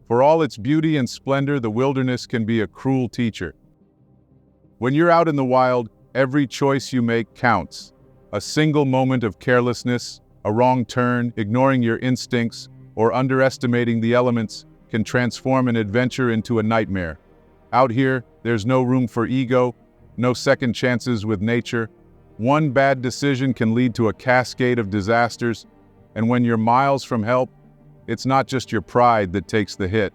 For all its beauty and splendor, the wilderness can be a cruel teacher. When you're out in the wild, every choice you make counts. A single moment of carelessness, a wrong turn, ignoring your instincts, or underestimating the elements can transform an adventure into a nightmare. Out here, there's no room for ego, no second chances with nature. One bad decision can lead to a cascade of disasters, and when you're miles from help, it's not just your pride that takes the hit.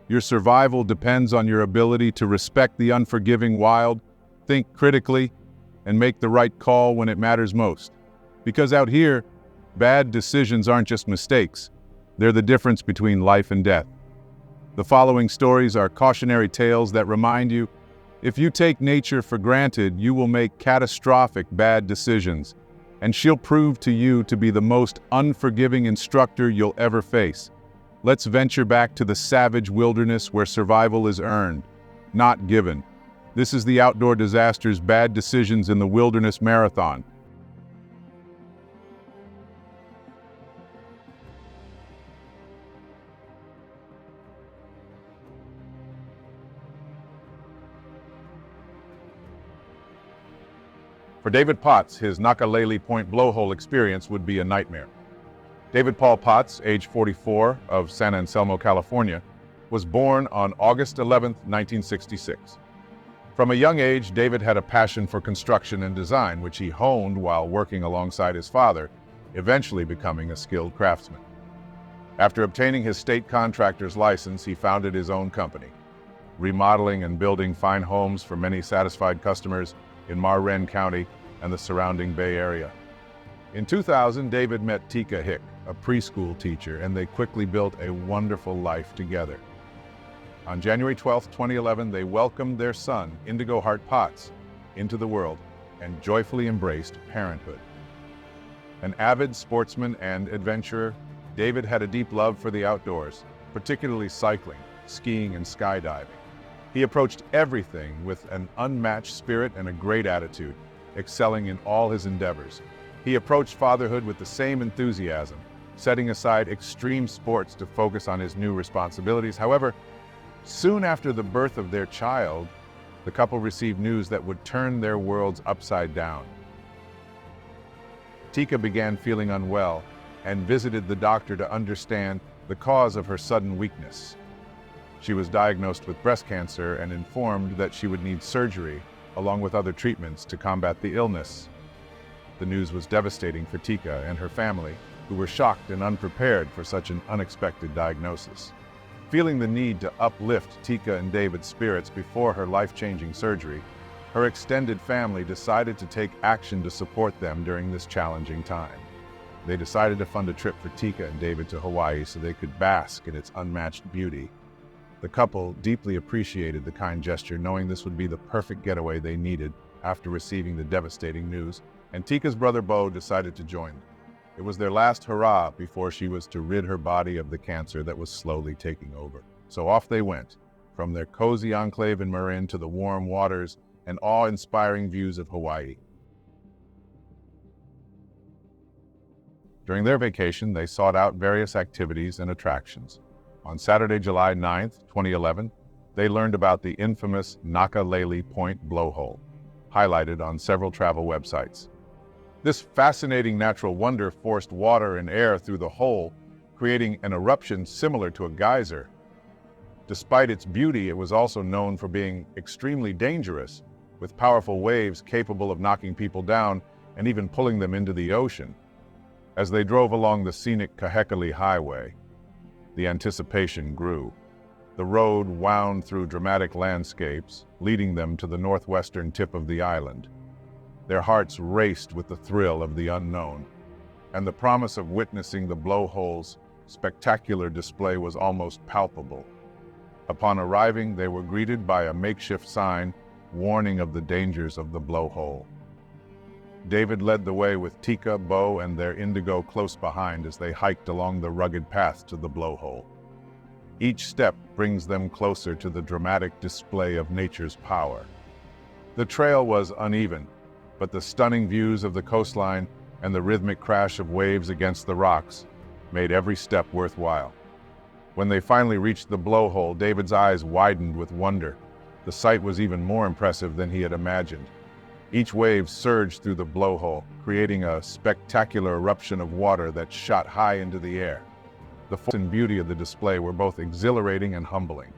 Your survival depends on your ability to respect the unforgiving wild, think critically, and make the right call when it matters most. Because out here, bad decisions aren't just mistakes. They're the difference between life and death. The following stories are cautionary tales that remind you, if you take nature for granted, you will make catastrophic bad decisions, and she'll prove to you to be the most unforgiving instructor you'll ever face. Let's venture back to the savage wilderness where survival is earned, not given. This is the Outdoor Disasters Bad Decisions in the Wilderness Marathon. For David Potts, his Nakalele Point blowhole experience would be a nightmare. David Paul Potts, age 44, of San Anselmo, California, was born on August 11, 1966. From a young age, David had a passion for construction and design, which he honed while working alongside his father, eventually becoming a skilled craftsman. After obtaining his state contractor's license, he founded his own company, remodeling and building fine homes for many satisfied customers in Marin County and the surrounding Bay Area. In 2000, David met Tika Hick, a preschool teacher, and they quickly built a wonderful life together. On January 12, 2011, they welcomed their son, Indigo Heart Potts, into the world and joyfully embraced parenthood. An avid sportsman and adventurer, David had a deep love for the outdoors, particularly cycling, skiing, and skydiving. He approached everything with an unmatched spirit and a great attitude, excelling in all his endeavors. He approached fatherhood with the same enthusiasm, setting aside extreme sports to focus on his new responsibilities. However, soon after the birth of their child, the couple received news that would turn their worlds upside down. Tika began feeling unwell and visited the doctor to understand the cause of her sudden weakness. She was diagnosed with breast cancer and informed that she would need surgery along with other treatments to combat the illness. The news was devastating for Tika and her family, who were shocked and unprepared for such an unexpected diagnosis. Feeling the need to uplift Tika and David's spirits before her life-changing surgery, her extended family decided to take action to support them during this challenging time. They decided to fund a trip for Tika and David to Hawaii so they could bask in its unmatched beauty. The couple deeply appreciated the kind gesture, knowing this would be the perfect getaway they needed after receiving the devastating news, and Tika's brother Bo decided to join. It was their last hurrah before she was to rid her body of the cancer that was slowly taking over. So off they went, from their cozy enclave in Marin to the warm waters and awe-inspiring views of Hawaii. During their vacation, they sought out various activities and attractions. On Saturday, July 9, 2011, they learned about the infamous Nakalele Point blowhole, highlighted on several travel websites. This fascinating natural wonder forced water and air through the hole, creating an eruption similar to a geyser. Despite its beauty, it was also known for being extremely dangerous, with powerful waves capable of knocking people down and even pulling them into the ocean. As they drove along the scenic Kayaker highway, the anticipation grew. The road wound through dramatic landscapes, leading them to the northwestern tip of the island. Their hearts raced with the thrill of the unknown, and the promise of witnessing the blowhole's spectacular display was almost palpable. Upon arriving, they were greeted by a makeshift sign warning of the dangers of the blowhole. David led the way with Tika, Bo, and their Indigo close behind as they hiked along the rugged path to the blowhole. Each step brings them closer to the dramatic display of nature's power. The trail was uneven, but the stunning views of the coastline and the rhythmic crash of waves against the rocks made every step worthwhile. When they finally reached the blowhole, David's eyes widened with wonder. The sight was even more impressive than he had imagined. Each wave surged through the blowhole, creating a spectacular eruption of water that shot high into the air. The force and beauty of the display were both exhilarating and humbling.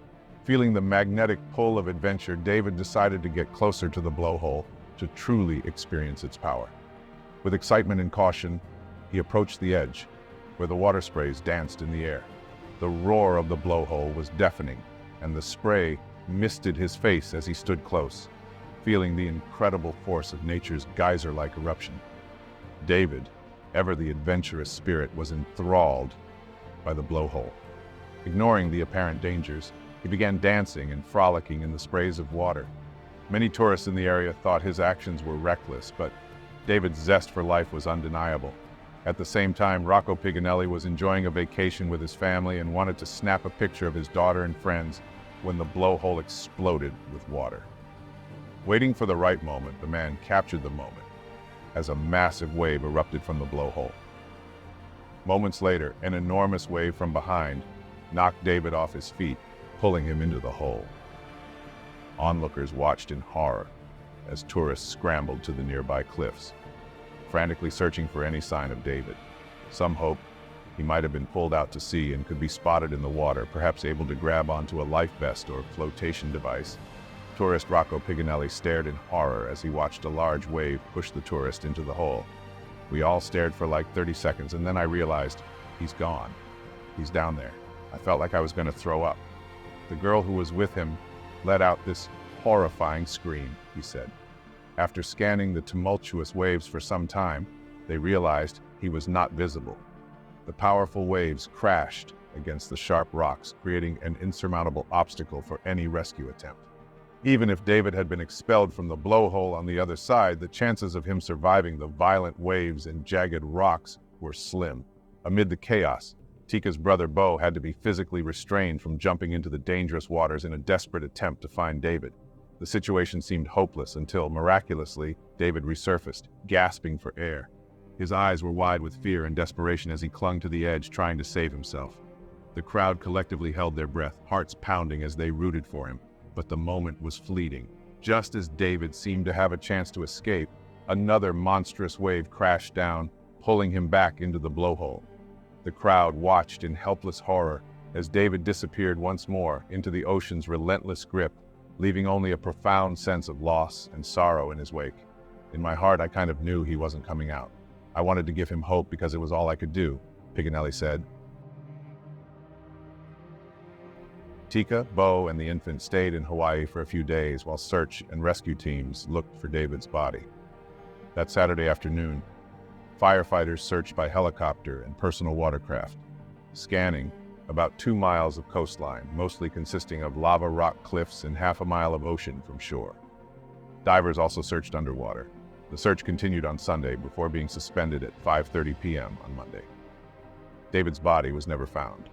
Feeling the magnetic pull of adventure, David decided to get closer to the blowhole to truly experience its power. With excitement and caution, he approached the edge, where the water sprays danced in the air. The roar of the blowhole was deafening, and the spray misted his face as he stood close, feeling the incredible force of nature's geyser-like eruption. David, ever the adventurous spirit, was enthralled by the blowhole. Ignoring the apparent dangers, he began dancing and frolicking in the sprays of water. Many tourists in the area thought his actions were reckless, but David's zest for life was undeniable. At the same time, Rocco Piganelli was enjoying a vacation with his family and wanted to snap a picture of his daughter and friends when the blowhole exploded with water. Waiting for the right moment, the man captured the moment as a massive wave erupted from the blowhole. Moments later, an enormous wave from behind knocked David off his feet, pulling him into the hole. Onlookers watched in horror as tourists scrambled to the nearby cliffs, frantically searching for any sign of David. Some hoped he might have been pulled out to sea and could be spotted in the water, perhaps able to grab onto a life vest or flotation device. Tourist Rocco Piganelli stared in horror as he watched a large wave push the tourist into the hole. We all stared for like 30 seconds, and then I realized he's gone. He's down there. I felt like I was going to throw up. The girl who was with him let out this horrifying scream, he said. After scanning the tumultuous waves for some time, they realized he was not visible. The powerful waves crashed against the sharp rocks, creating an insurmountable obstacle for any rescue attempt. Even if David had been expelled from the blowhole on the other side, the chances of him surviving the violent waves and jagged rocks were slim. Amid the chaos, Tika's brother Bo had to be physically restrained from jumping into the dangerous waters in a desperate attempt to find David. The situation seemed hopeless until, miraculously, David resurfaced, gasping for air. His eyes were wide with fear and desperation as he clung to the edge, trying to save himself. The crowd collectively held their breath, hearts pounding as they rooted for him. But the moment was fleeting. Just as David seemed to have a chance to escape, another monstrous wave crashed down, pulling him back into the blowhole. The crowd watched in helpless horror as David disappeared once more into the ocean's relentless grip, leaving only a profound sense of loss and sorrow in his wake. In my heart, I kind of knew he wasn't coming out. I wanted to give him hope because it was all I could do, Piganelli said. Tika, Bo, and the infant stayed in Hawaii for a few days while search and rescue teams looked for David's body. That Saturday afternoon, firefighters searched by helicopter and personal watercraft, scanning about 2 miles of coastline, mostly consisting of lava rock cliffs and half a mile of ocean from shore. Divers also searched underwater. The search continued on Sunday before being suspended at 5:30 p.m. on Monday. David's body was never found.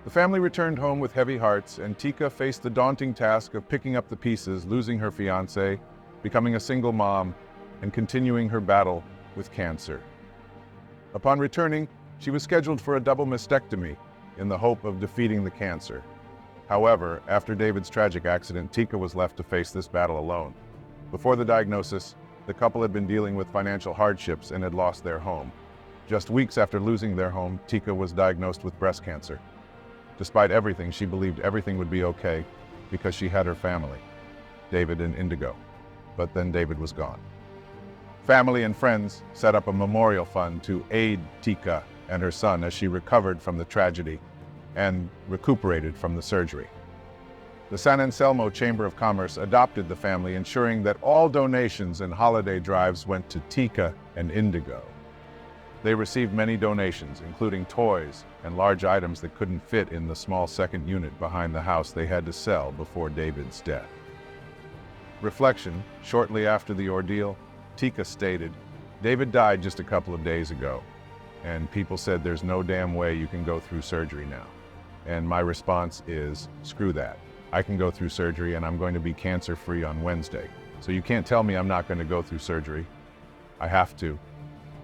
The family returned home with heavy hearts, and Tika faced the daunting task of picking up the pieces, losing her fiancé, becoming a single mom, and continuing her battle with cancer. Upon returning, she was scheduled for a double mastectomy in the hope of defeating the cancer. However, after David's tragic accident, Tika was left to face this battle alone. Before the diagnosis, the couple had been dealing with financial hardships and had lost their home. Just weeks after losing their home, Tika was diagnosed with breast cancer. Despite everything, she believed everything would be okay because she had her family, David and Indigo. But then David was gone. Family and friends set up a memorial fund to aid Tika and her son as she recovered from the tragedy and recuperated from the surgery. The San Anselmo Chamber of Commerce adopted the family, ensuring that all donations and holiday drives went to Tika and Indigo. They received many donations, including toys and large items that couldn't fit in the small second unit behind the house they had to sell before David's death. Reflection: shortly after the ordeal, Tika stated, "David died just a couple of days ago, and people said there's no damn way you can go through surgery now." And my response is, screw that. I can go through surgery, and I'm going to be cancer-free on Wednesday. So you can't tell me I'm not going to go through surgery. I have to.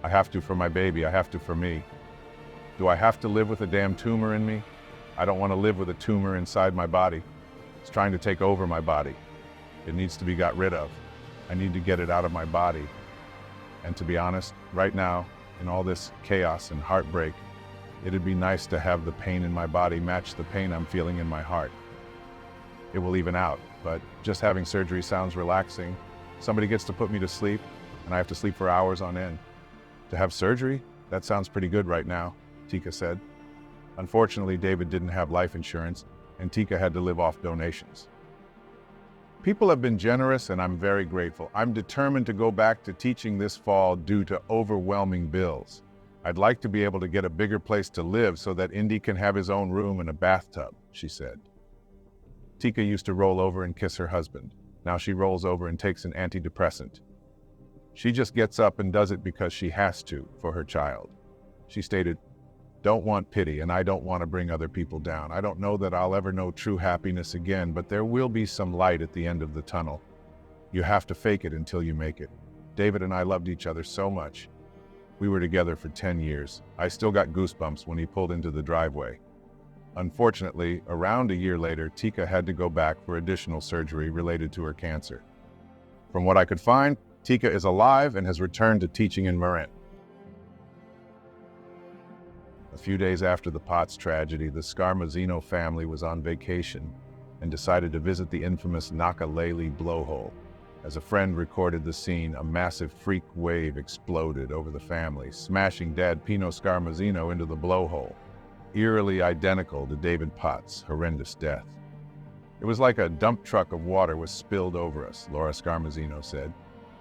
I have to for my baby. I have to for me. Do I have to live with a damn tumor in me? I don't want to live with a tumor inside my body. It's trying to take over my body. It needs to be got rid of. I need to get it out of my body. And to be honest, right now, in all this chaos and heartbreak, it'd be nice to have the pain in my body match the pain I'm feeling in my heart. It will even out, but just having surgery sounds relaxing. Somebody gets to put me to sleep, and I have to sleep for hours on end. To have surgery? That sounds pretty good right now, Tika said. Unfortunately, David didn't have life insurance, and Tika had to live off donations. People have been generous, and I'm very grateful. I'm determined to go back to teaching this fall due to overwhelming bills. I'd like to be able to get a bigger place to live so that Indy can have his own room and a bathtub, she said. Tika used to roll over and kiss her husband. Now she rolls over and takes an antidepressant. She just gets up and does it because she has to for her child. She stated, "Don't want pity, and I don't want to bring other people down. I don't know that I'll ever know true happiness again, but there will be some light at the end of the tunnel. You have to fake it until you make it. David and I loved each other so much. We were together for 10 years. I still got goosebumps when he pulled into the driveway." Unfortunately, around a year later, Tika had to go back for additional surgery related to her cancer. From what I could find, Tika is alive and has returned to teaching in Marin. A few days after the Potts tragedy, the Scarmazzino family was on vacation and decided to visit the infamous Nakalele blowhole. As a friend recorded the scene, a massive freak wave exploded over the family, smashing Dad Pino Scarmazzino into the blowhole, eerily identical to David Potts' horrendous death. "It was like a dump truck of water was spilled over us," Laura Scarmazzino said.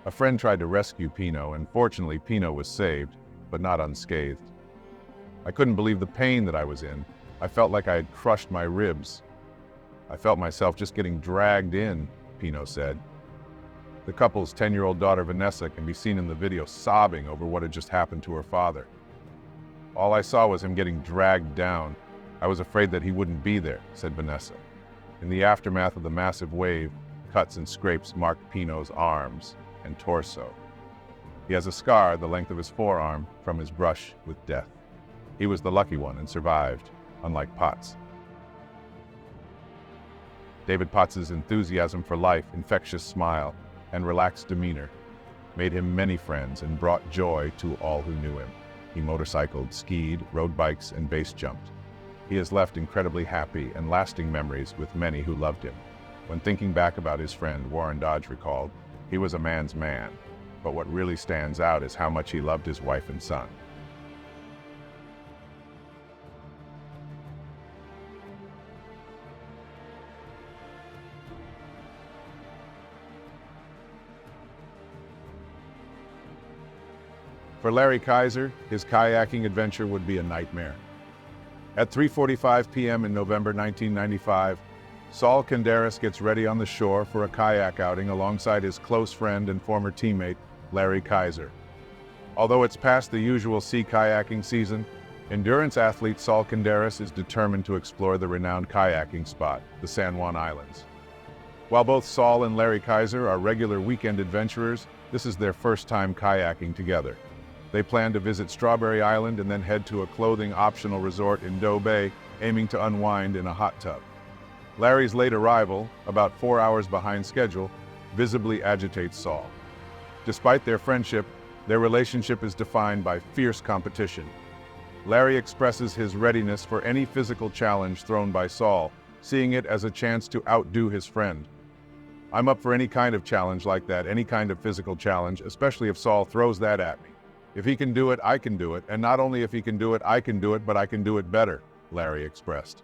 "A friend tried to rescue Pino, and fortunately Pino was saved, but not unscathed. I couldn't believe the pain that I was in. I felt like I had crushed my ribs. I felt myself just getting dragged in," Pino said. The couple's 10-year-old daughter Vanessa can be seen in the video sobbing over what had just happened to her father. "All I saw was him getting dragged down. I was afraid that he wouldn't be there," said Vanessa. In the aftermath of the massive wave, cuts and scrapes marked Pino's arms and torso. He has a scar the length of his forearm from his brush with death. He was the lucky one and survived, unlike Potts. David Potts' enthusiasm for life, infectious smile, and relaxed demeanor made him many friends and brought joy to all who knew him. He motorcycled, skied, rode bikes, and base jumped. He has left incredibly happy and lasting memories with many who loved him. When thinking back about his friend, Warren Dodge recalled, "He was a man's man, but what really stands out is how much he loved his wife and son." For Larry Kayaker, his kayaking adventure would be a nightmare. At 3:45 p.m. in November 1995, Saul Canderas gets ready on the shore for a kayak outing alongside his close friend and former teammate, Larry Kayaker. Although it's past the usual sea kayaking season, endurance athlete Saul Canderas is determined to explore the renowned kayaking spot, the San Juan Islands. While both Saul and Larry Kayaker are regular weekend adventurers, this is their first time kayaking together. They plan to visit Strawberry Island and then head to a clothing-optional resort in Doe Bay, aiming to unwind in a hot tub. Larry's late arrival, about 4 hours behind schedule, visibly agitates Saul. Despite their friendship, their relationship is defined by fierce competition. Larry expresses his readiness for any physical challenge thrown by Saul, seeing it as a chance to outdo his friend. "I'm up for any kind of challenge like that, any kind of physical challenge, especially if Saul throws that at me. If he can do it, I can do it, and not only if he can do it, I can do it, but I can do it better," Larry expressed.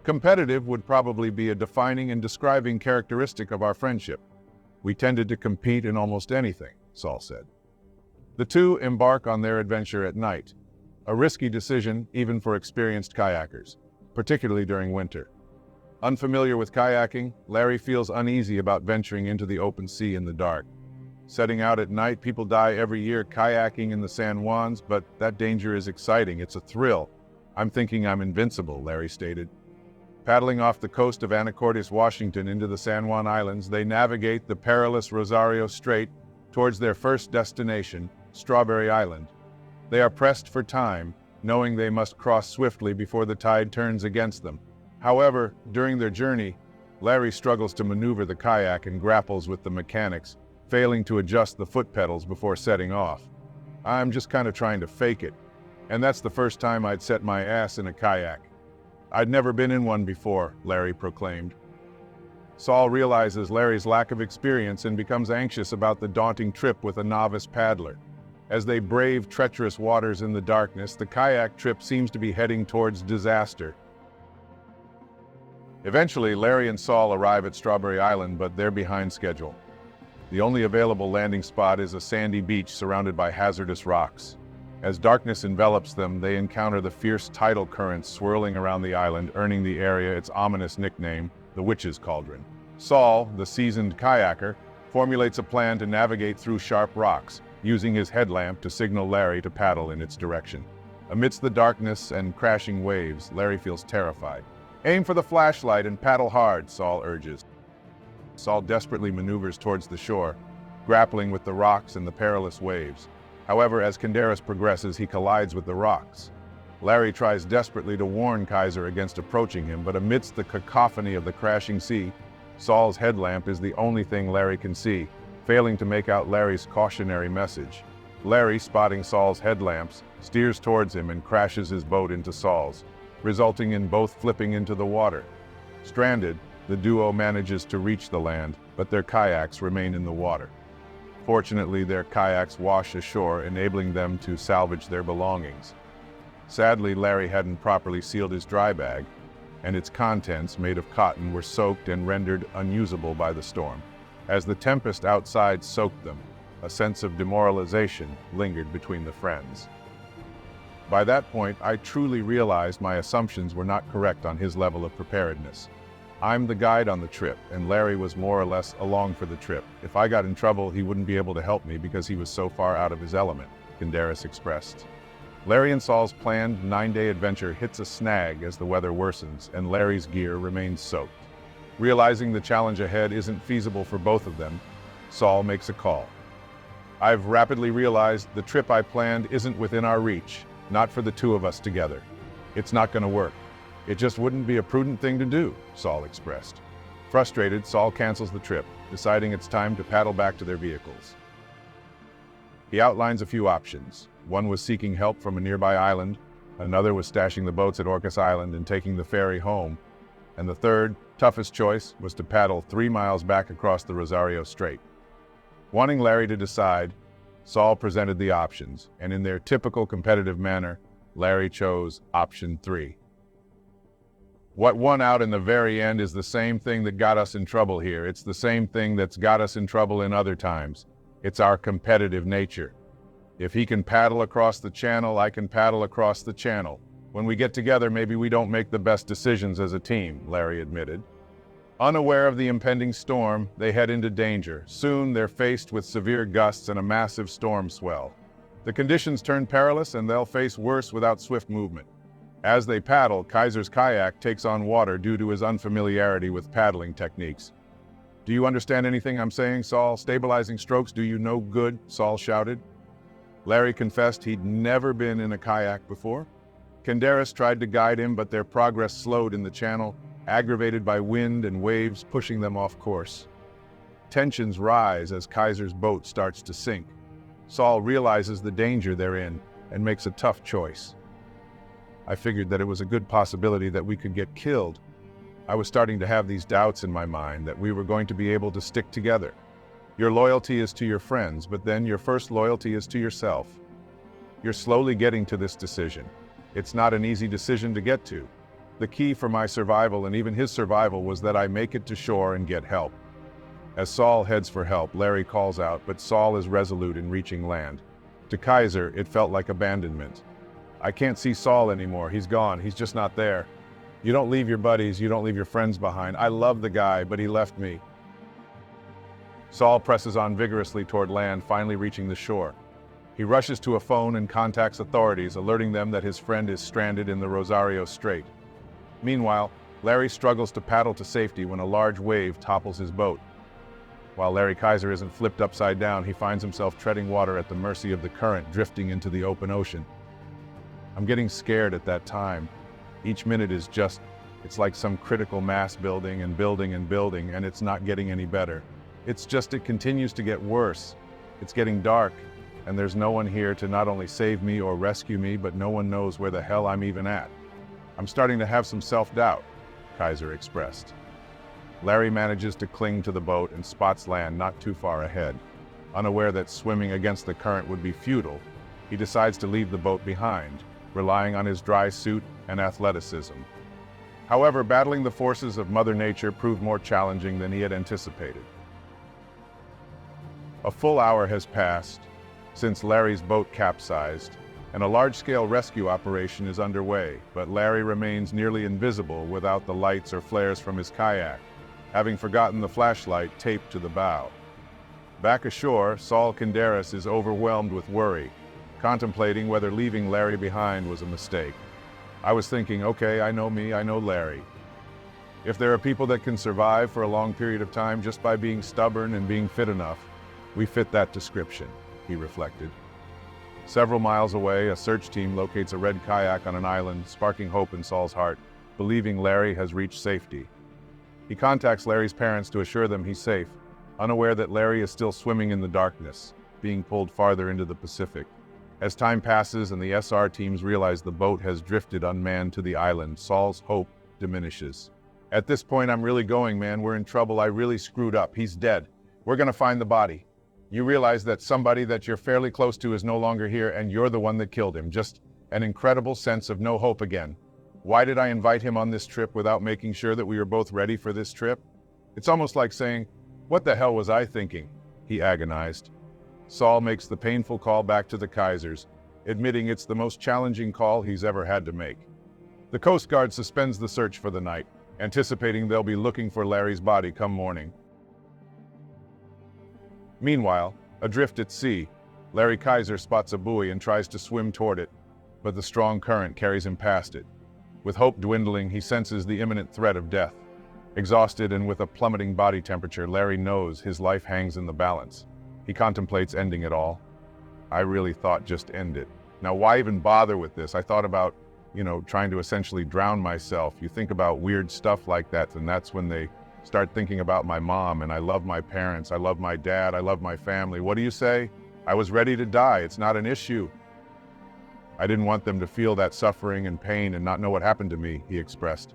"Competitive would probably be a defining and describing characteristic of our friendship. We tended to compete in almost anything," Saul said. The two embark on their adventure at night, a risky decision even for experienced kayakers, particularly during winter. Unfamiliar with kayaking, Larry feels uneasy about venturing into the open sea in the dark. "Setting out at night, people die every year kayaking in the San Juans, but that danger is exciting. It's a thrill. I'm thinking I'm invincible," Larry stated. Paddling off the coast of Anacortes, Washington into the San Juan Islands, they navigate the perilous Rosario Strait towards their first destination, Strawberry Island. They are pressed for time, knowing they must cross swiftly before the tide turns against them. However, during their journey, Larry struggles to maneuver the kayak and grapples with the mechanics, failing to adjust the foot pedals before setting off. I'm just kind of trying to fake it, and that's the first time I'd set my ass in a kayak. I'd never been in one before, Larry proclaimed. Saul realizes Larry's lack of experience and becomes anxious about the daunting trip with a novice paddler. As they brave treacherous waters in the darkness, the kayak trip seems to be heading towards disaster. Eventually, Larry and Saul arrive at Strawberry Island, but they're behind schedule. The only available landing spot is a sandy beach surrounded by hazardous rocks. As darkness envelops them, they encounter the fierce tidal currents swirling around the island, earning the area its ominous nickname, the Witch's Cauldron. Saul, the seasoned kayaker, formulates a plan to navigate through sharp rocks, using his headlamp to signal Larry to paddle in its direction. Amidst the darkness and crashing waves, Larry feels terrified. "Aim for the flashlight and paddle hard," Saul urges. Saul desperately maneuvers towards the shore, grappling with the rocks and the perilous waves. However, as Canderas progresses, he collides with the rocks. Larry tries desperately to warn Kaiser against approaching him, but amidst the cacophony of the crashing sea, Saul's headlamp is the only thing Larry can see, failing to make out Larry's cautionary message. Larry, spotting Saul's headlamps, steers towards him and crashes his boat into Saul's, resulting in both flipping into the water. Stranded, the duo manages to reach the land, but their kayaks remain in the water. Fortunately, their kayaks wash ashore, enabling them to salvage their belongings. Sadly, Larry hadn't properly sealed his dry bag, and its contents, made of cotton, were soaked and rendered unusable by the storm. As the tempest outside soaked them, a sense of demoralization lingered between the friends. By that point, I truly realized my assumptions were not correct on his level of preparedness. I'm the guide on the trip, and Larry was more or less along for the trip. If I got in trouble, he wouldn't be able to help me because he was so far out of his element, Canderas expressed. Larry and Saul's planned 9-day adventure hits a snag as the weather worsens, and Larry's gear remains soaked. Realizing the challenge ahead isn't feasible for both of them, Saul makes a call. "I've rapidly realized the trip I planned isn't within our reach, not for the two of us together. It's not going to work. It just wouldn't be a prudent thing to do," Saul expressed. Frustrated, Saul cancels the trip, deciding it's time to paddle back to their vehicles. He outlines a few options. One was seeking help from a nearby island, another was stashing the boats at Orcas Island and taking the ferry home, and the third, toughest choice, was to paddle 3 miles back across the Rosario Strait. Wanting Larry to decide, Saul presented the options, and in their typical competitive manner, Larry chose option 3. What won out in the very end is the same thing that got us in trouble here. It's the same thing that's got us in trouble in other times. It's our competitive nature. If he can paddle across the channel, I can paddle across the channel. When we get together, maybe we don't make the best decisions as a team, Larry admitted. Unaware of the impending storm, they head into danger. Soon, they're faced with severe gusts and a massive storm swell. The conditions turn perilous, and they'll face worse without swift movement. As they paddle, Kaiser's kayak takes on water due to his unfamiliarity with paddling techniques. "Do you understand anything I'm saying, Saul? Stabilizing strokes do you no good," Saul shouted. Larry confessed he'd never been in a kayak before. Canderas tried to guide him, but their progress slowed in the channel, aggravated by wind and waves pushing them off course. Tensions rise as Kaiser's boat starts to sink. Saul realizes the danger they're in and makes a tough choice. "I figured that it was a good possibility that we could get killed. I was starting to have these doubts in my mind that we were going to be able to stick together. Your loyalty is to your friends, but then your first loyalty is to yourself. You're slowly getting to this decision. It's not an easy decision to get to. The key for my survival and even his survival was that I make it to shore and get help." As Saul heads for help, Larry calls out, but Saul is resolute in reaching land. To Kaiser, it felt like abandonment. "I can't see Saul anymore. He's gone. He's just not there. You don't leave your buddies, you don't leave your friends behind. I love the guy, but he left me." Saul presses on vigorously toward land, finally reaching the shore. He rushes to a phone and contacts authorities, alerting them that his friend is stranded in the Rosario Strait. Meanwhile, Larry struggles to paddle to safety when a large wave topples his boat. While Larry Kaiser isn't flipped upside down, he finds himself treading water at the mercy of the current, drifting into the open ocean. I'm getting scared at that time. Each minute is it's like some critical mass building and building and building, and it's not getting any better. It continues to get worse. It's getting dark, and there's no one here to not only save me or rescue me, but no one knows where the hell I'm even at. I'm starting to have some self-doubt, Kayaker expressed. Larry manages to cling to the boat and spots land not too far ahead. Unaware that swimming against the current would be futile, he decides to leave the boat behind, relying on his dry suit and athleticism. However, battling the forces of Mother Nature proved more challenging than he had anticipated. A full hour has passed since Larry's boat capsized, and a large-scale rescue operation is underway, but Larry remains nearly invisible without the lights or flares from his kayak, having forgotten the flashlight taped to the bow. Back ashore, Saul Kinderis is overwhelmed with worry, contemplating whether leaving Larry behind was a mistake. I was thinking, okay, I know me, I know Larry. If there are people that can survive for a long period of time just by being stubborn and being fit enough, we fit that description, he reflected. Several miles away, a search team locates a red kayak on an island, sparking hope in Saul's heart, believing Larry has reached safety. He contacts Larry's parents to assure them he's safe, unaware that Larry is still swimming in the darkness, being pulled farther into the Pacific. As time passes and the SR teams realize the boat has drifted unmanned to the island, Saul's hope diminishes. At this point, I'm really going, man. We're in trouble. I really screwed up. He's dead. We're gonna find the body. You realize that somebody that you're fairly close to is no longer here, and you're the one that killed him. Just an incredible sense of no hope again. Why did I invite him on this trip without making sure that we were both ready for this trip? It's almost like saying, what the hell was I thinking? He agonized. Saul makes the painful call back to the Kayakers, admitting it's the most challenging call he's ever had to make. The Coast Guard suspends the search for the night, anticipating they'll be looking for Larry's body come morning. Meanwhile, adrift at sea, Larry Kayaker spots a buoy and tries to swim toward it, but the strong current carries him past it. With hope dwindling, he senses the imminent threat of death. Exhausted and with a plummeting body temperature, Larry knows his life hangs in the balance. He contemplates ending it all. I really thought just end it. Now, why even bother with this? I thought about, trying to essentially drown myself. You think about weird stuff like that, and that's when they start thinking about my mom, and I love my parents, I love my dad, I love my family. What do you say? I was ready to die. It's not an issue. I didn't want them to feel that suffering and pain and not know what happened to me, he expressed.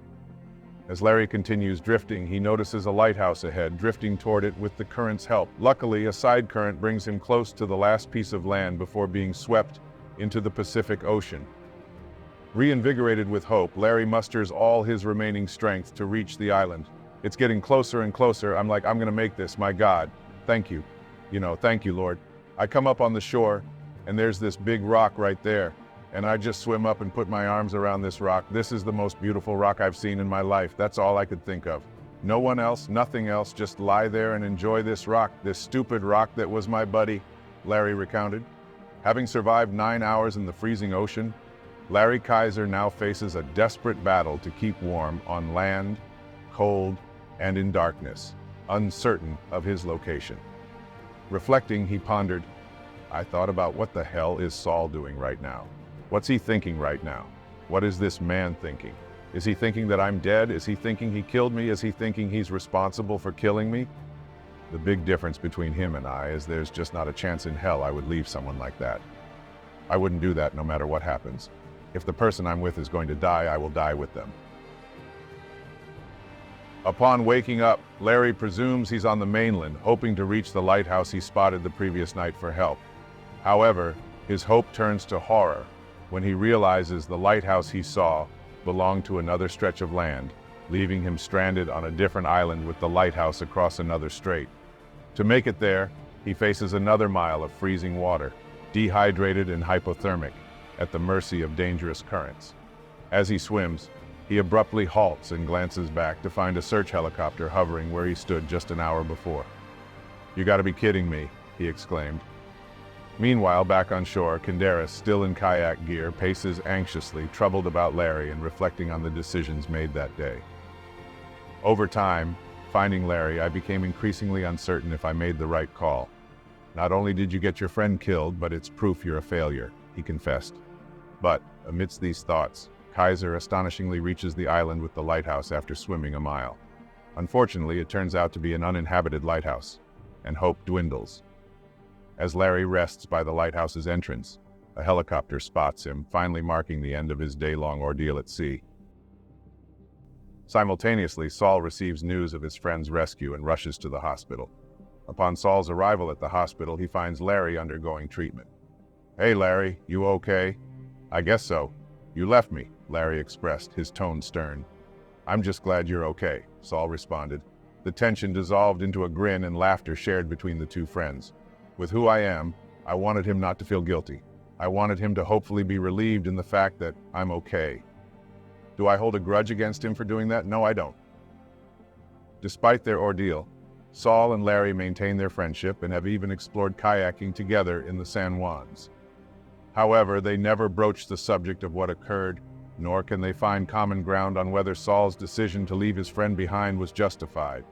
As Larry continues drifting, he notices a lighthouse ahead, drifting toward it with the current's help. Luckily, a side current brings him close to the last piece of land before being swept into the Pacific Ocean. Reinvigorated with hope, Larry musters all his remaining strength to reach the island. It's getting closer and closer. I'm like, I'm gonna make this, my God. Thank you. Thank you, Lord. I come up on the shore, and there's this big rock right there. And I just swim up and put my arms around this rock. This is the most beautiful rock I've seen in my life. That's all I could think of. No one else, nothing else, just lie there and enjoy this rock, this stupid rock that was my buddy, Larry recounted. Having survived 9 hours in the freezing ocean, Larry Kayaker now faces a desperate battle to keep warm on land, cold, and in darkness, uncertain of his location. Reflecting, he pondered, I thought about what the hell is Saul doing right now? What's he thinking right now? What is this man thinking? Is he thinking that I'm dead? Is he thinking he killed me? Is he thinking he's responsible for killing me? The big difference between him and I is there's just not a chance in hell I would leave someone like that. I wouldn't do that no matter what happens. If the person I'm with is going to die, I will die with them. Upon waking up, Larry presumes he's on the mainland, hoping to reach the lighthouse he spotted the previous night for help. However, his hope turns to horror when he realizes the lighthouse he saw belonged to another stretch of land, leaving him stranded on a different island with the lighthouse across another strait. To make it there, he faces another mile of freezing water, dehydrated and hypothermic, at the mercy of dangerous currents. As he swims, he abruptly halts and glances back to find a search helicopter hovering where he stood just an hour before. "You gotta be kidding me," he exclaimed. Meanwhile, back on shore, Kinderis, still in kayak gear, paces anxiously, troubled about Larry and reflecting on the decisions made that day. Over time, finding Larry, I became increasingly uncertain if I made the right call. Not only did you get your friend killed, but it's proof you're a failure, he confessed. But, amidst these thoughts, Kaiser astonishingly reaches the island with the lighthouse after swimming a mile. Unfortunately, it turns out to be an uninhabited lighthouse, and hope dwindles. As Larry rests by the lighthouse's entrance, a helicopter spots him, finally marking the end of his day-long ordeal at sea. Simultaneously, Saul receives news of his friend's rescue and rushes to the hospital. Upon Saul's arrival at the hospital, he finds Larry undergoing treatment. "Hey Larry, you okay?" "I guess so. You left me," Larry expressed, his tone stern. "I'm just glad you're okay," Saul responded. The tension dissolved into a grin and laughter shared between the two friends. With who I am, I wanted him not to feel guilty. I wanted him to hopefully be relieved in the fact that I'm okay. Do I hold a grudge against him for doing that? No, I don't. Despite their ordeal, Saul and Larry maintain their friendship and have even explored kayaking together in the San Juans. However, they never broach the subject of what occurred, nor can they find common ground on whether Saul's decision to leave his friend behind was justified.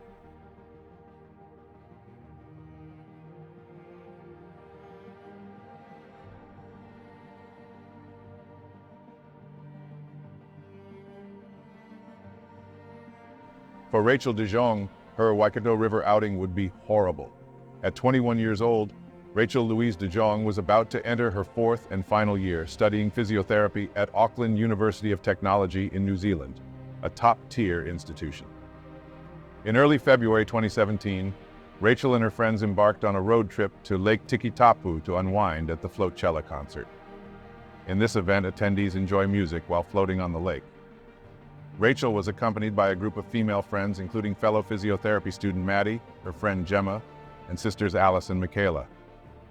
For Rachel de Jong, her Waikato River outing would be horrible. At 21 years old, Rachel Louise de Jong was about to enter her fourth and final year studying physiotherapy at Auckland University of Technology in New Zealand, a top-tier institution. In early February 2017, Rachel and her friends embarked on a road trip to Lake Tikitapu to unwind at the Floatcella concert. In this event, attendees enjoy music while floating on the lake. Rachel was accompanied by a group of female friends, including fellow physiotherapy student Maddie, her friend Gemma, and sisters Alice and Michaela.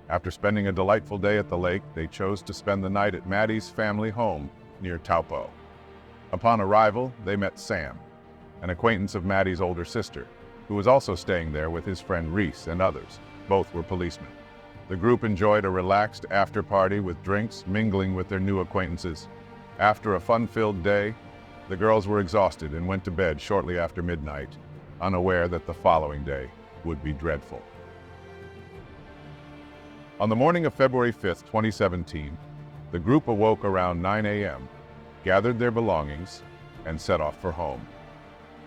After spending a delightful day at the lake, they chose to spend the night at Maddie's family home near Taupo. Upon arrival, they met Sam, an acquaintance of Maddie's older sister, who was also staying there with his friend Reese and others. Both were policemen. The group enjoyed a relaxed after-party with drinks, mingling with their new acquaintances. After a fun-filled day, the girls were exhausted and went to bed shortly after midnight, unaware that the following day would be dreadful. On the morning of February 5th, 2017, the group awoke around 9 a.m., gathered their belongings, and set off for home.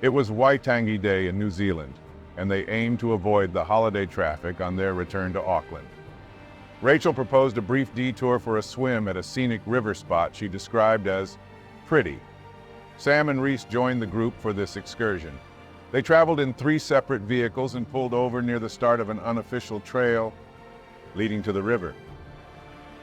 It was Waitangi Day in New Zealand, and they aimed to avoid the holiday traffic on their return to Auckland. Rachel proposed a brief detour for a swim at a scenic river spot she described as pretty. Sam and Reese joined the group for this excursion. They traveled in 3 separate vehicles and pulled over near the start of an unofficial trail leading to the river.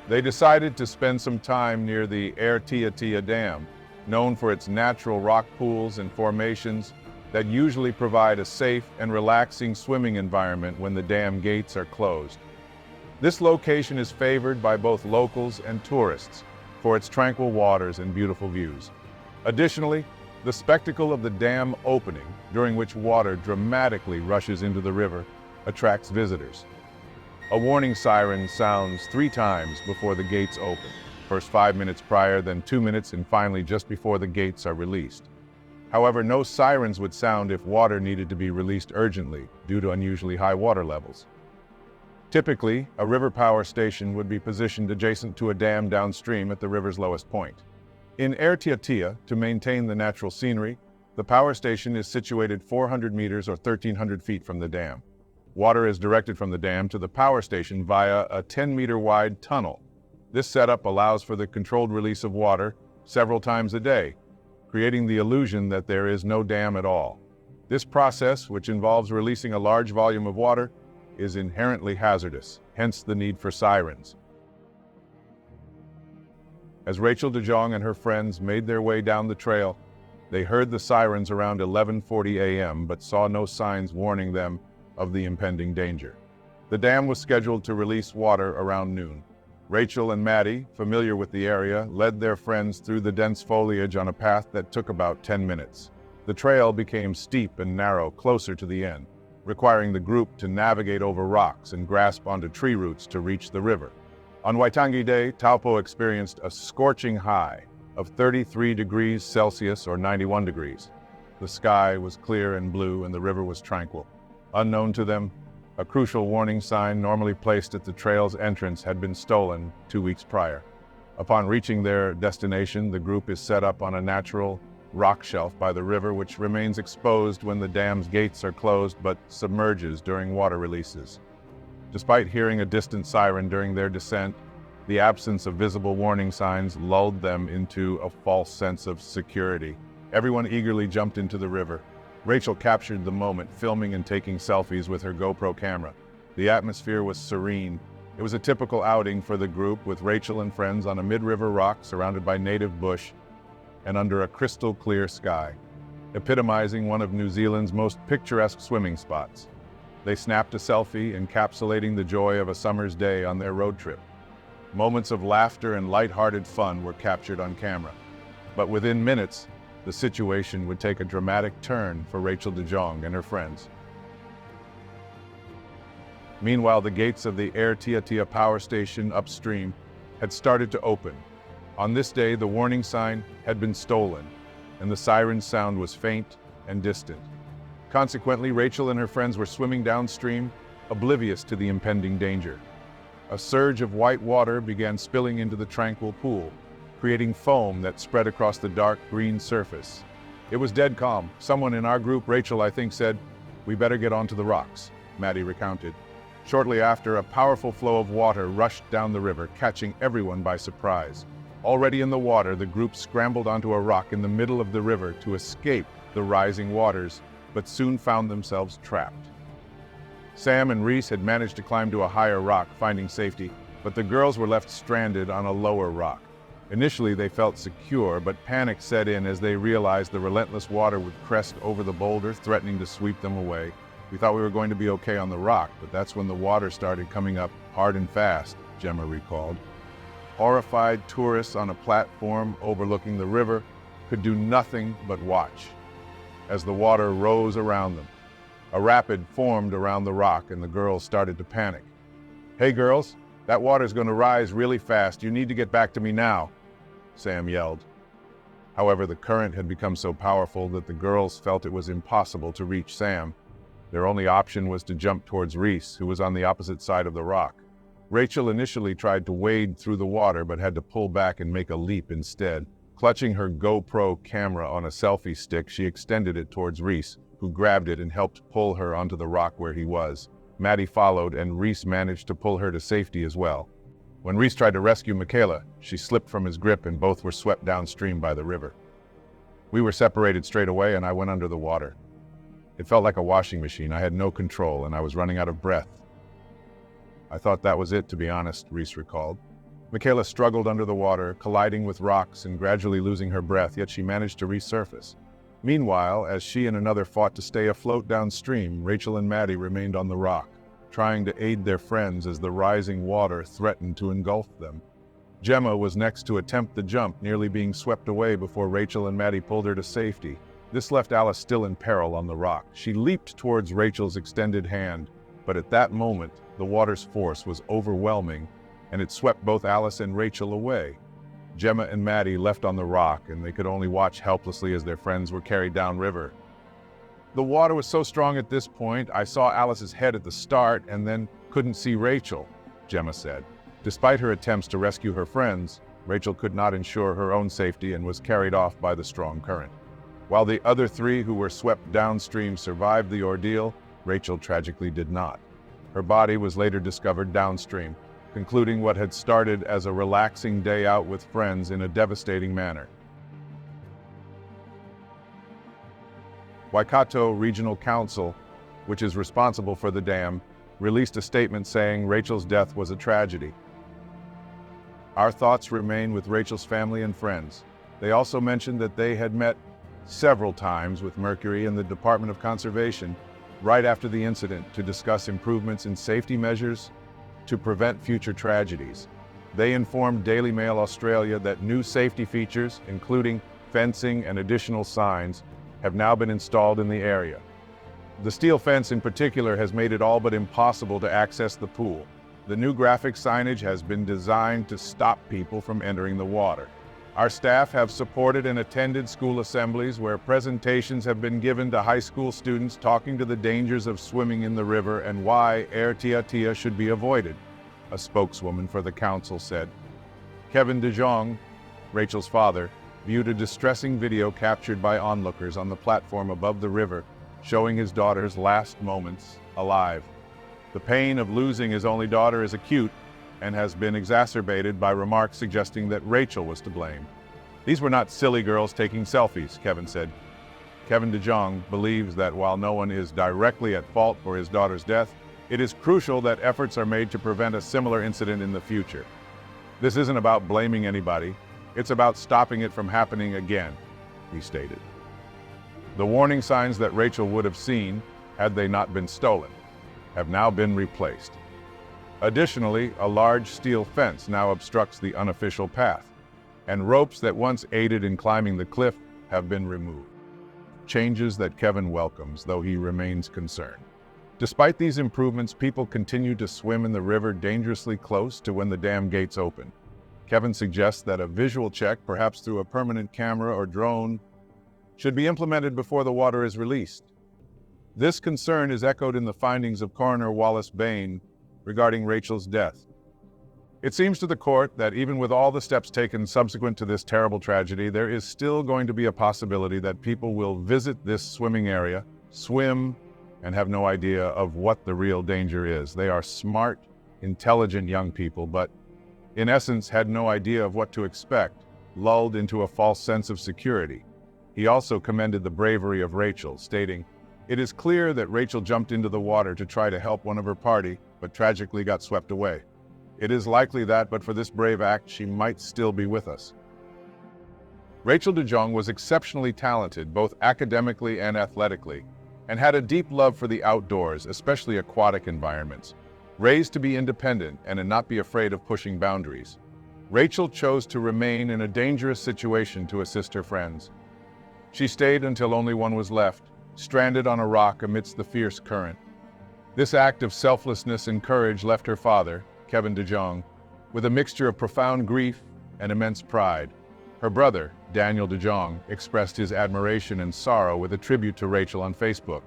They decided to spend some time near the Airtiatia Dam, known for its natural rock pools and formations that usually provide a safe and relaxing swimming environment when the dam gates are closed. This location is favored by both locals and tourists for its tranquil waters and beautiful views. Additionally, the spectacle of the dam opening, during which water dramatically rushes into the river, attracts visitors. A warning siren sounds 3 times before the gates open, first 5 minutes prior, then 2 minutes, and finally just before the gates are released. However, no sirens would sound if water needed to be released urgently due to unusually high water levels. Typically, a river power station would be positioned adjacent to a dam downstream at the river's lowest point. In Airtiatia, to maintain the natural scenery, the power station is situated 400 meters or 1,300 feet from the dam. Water is directed from the dam to the power station via a 10-meter-wide tunnel. This setup allows for the controlled release of water several times a day, creating the illusion that there is no dam at all. This process, which involves releasing a large volume of water, is inherently hazardous, hence the need for sirens. As Rachel de Jong and her friends made their way down the trail, they heard the sirens around 11:40 a.m. but saw no signs warning them of the impending danger. The dam was scheduled to release water around noon. Rachel and Maddie, familiar with the area, led their friends through the dense foliage on a path that took about 10 minutes. The trail became steep and narrow closer to the end, requiring the group to navigate over rocks and grasp onto tree roots to reach the river. On Waitangi Day, Taupo experienced a scorching high of 33 degrees Celsius or 91 degrees. The sky was clear and blue and the river was tranquil. Unknown to them, a crucial warning sign normally placed at the trail's entrance had been stolen 2 weeks prior. Upon reaching their destination, the group is set up on a natural rock shelf by the river, which remains exposed when the dam's gates are closed but submerges during water releases. Despite hearing a distant siren during their descent, the absence of visible warning signs lulled them into a false sense of security. Everyone eagerly jumped into the river. Rachel captured the moment, filming and taking selfies with her GoPro camera. The atmosphere was serene. It was a typical outing for the group, with Rachel and friends on a mid-river rock surrounded by native bush and under a crystal-clear sky, epitomizing one of New Zealand's most picturesque swimming spots. They snapped a selfie, encapsulating the joy of a summer's day on their road trip. Moments of laughter and light-hearted fun were captured on camera. But within minutes, the situation would take a dramatic turn for Rachel de Jong and her friends. Meanwhile, the gates of the Air Tia Tia power station upstream had started to open. On this day, the warning sign had been stolen, and the siren's sound was faint and distant. Consequently, Rachel and her friends were swimming downstream, oblivious to the impending danger. A surge of white water began spilling into the tranquil pool, creating foam that spread across the dark green surface. It was dead calm. Someone in our group, Rachel, I think, said, "We better get onto the rocks," Maddie recounted. Shortly after, a powerful flow of water rushed down the river, catching everyone by surprise. Already in the water, the group scrambled onto a rock in the middle of the river to escape the rising waters, but soon found themselves trapped. Sam and Reese had managed to climb to a higher rock, finding safety, but the girls were left stranded on a lower rock. Initially, they felt secure, but panic set in as they realized the relentless water would crest over the boulder, threatening to sweep them away. "We thought we were going to be okay on the rock, but that's when the water started coming up hard and fast," Gemma recalled. Horrified tourists on a platform overlooking the river could do nothing but watch as the water rose around them. A rapid formed around the rock, and the girls started to panic. "Hey girls, that water's going to rise really fast. You need to get back to me now," Sam yelled. However, the current had become so powerful that the girls felt it was impossible to reach Sam. Their only option was to jump towards Reese, who was on the opposite side of the rock. Rachel initially tried to wade through the water, but had to pull back and make a leap instead. Clutching her GoPro camera on a selfie stick, she extended it towards Reese, who grabbed it and helped pull her onto the rock where he was. Maddie followed, and Reese managed to pull her to safety as well. When Reese tried to rescue Michaela, she slipped from his grip and both were swept downstream by the river. We were separated straight away, and I went under the water. It felt like a washing machine. I had no control, and I was running out of breath. "I thought that was it, to be honest," Reese recalled. Michaela struggled under the water, colliding with rocks and gradually losing her breath, yet she managed to resurface. Meanwhile, as she and another fought to stay afloat downstream, Rachel and Maddie remained on the rock, trying to aid their friends as the rising water threatened to engulf them. Gemma was next to attempt the jump, nearly being swept away before Rachel and Maddie pulled her to safety. This left Alice still in peril on the rock. She leaped towards Rachel's extended hand, but at that moment, the water's force was overwhelming, and it swept both Alice and Rachel away. Gemma and Maddie left on the rock, and they could only watch helplessly as their friends were carried downriver. "The water was so strong at this point, I saw Alice's head at the start and then couldn't see Rachel," Gemma said. Despite her attempts to rescue her friends, Rachel could not ensure her own safety and was carried off by the strong current. While the other three who were swept downstream survived the ordeal, Rachel tragically did not. Her body was later discovered downstream, concluding what had started as a relaxing day out with friends in a devastating manner. Waikato Regional Council, which is responsible for the dam, released a statement saying Rachel's death was a tragedy. "Our thoughts remain with Rachel's family and friends." They also mentioned that they had met several times with Mercury and the Department of Conservation right after the incident to discuss improvements in safety measures to prevent future tragedies. They informed Daily Mail Australia that new safety features, including fencing and additional signs, have now been installed in the area. The steel fence in particular has made it all but impossible to access the pool. The new graphic signage has been designed to stop people from entering the water. Our staff have supported and attended school assemblies where presentations have been given to high school students talking to the dangers of swimming in the river and why Air Tia Tia should be avoided, a spokeswoman for the council said. Kevin DeJong, Rachel's father, viewed a distressing video captured by onlookers on the platform above the river, showing his daughter's last moments alive. The pain of losing his only daughter is acute and has been exacerbated by remarks suggesting that Rachel was to blame. "These were not silly girls taking selfies," Kevin said. Kevin DeJong believes that while no one is directly at fault for his daughter's death, it is crucial that efforts are made to prevent a similar incident in the future. "This isn't about blaming anybody, it's about stopping it from happening again," he stated. The warning signs that Rachel would have seen, had they not been stolen, have now been replaced. Additionally, a large steel fence now obstructs the unofficial path, and ropes that once aided in climbing the cliff have been removed. Changes that Kevin welcomes, though he remains concerned. Despite these improvements, people continue to swim in the river dangerously close to when the dam gates open. Kevin suggests that a visual check, perhaps through a permanent camera or drone, should be implemented before the water is released. This concern is echoed in the findings of Coroner Wallace Bain regarding Rachel's death. It seems to the court that even with all the steps taken subsequent to this terrible tragedy, there is still going to be a possibility that people will visit this swimming area, swim, and have no idea of what the real danger is. They are smart, intelligent young people, but in essence had no idea of what to expect, lulled into a false sense of security. He also commended the bravery of Rachel, stating, "It is clear that Rachel jumped into the water to try to help one of her party, but tragically got swept away. It is likely that, but for this brave act, she might still be with us." Rachel DeJong was exceptionally talented, both academically and athletically, and had a deep love for the outdoors, especially aquatic environments. Raised to be independent and not be afraid of pushing boundaries, Rachel chose to remain in a dangerous situation to assist her friends. She stayed until only one was left, stranded on a rock amidst the fierce current. This act of selflessness and courage left her father, Kevin DeJong, with a mixture of profound grief and immense pride. Her brother, Daniel DeJong, expressed his admiration and sorrow with a tribute to Rachel on Facebook.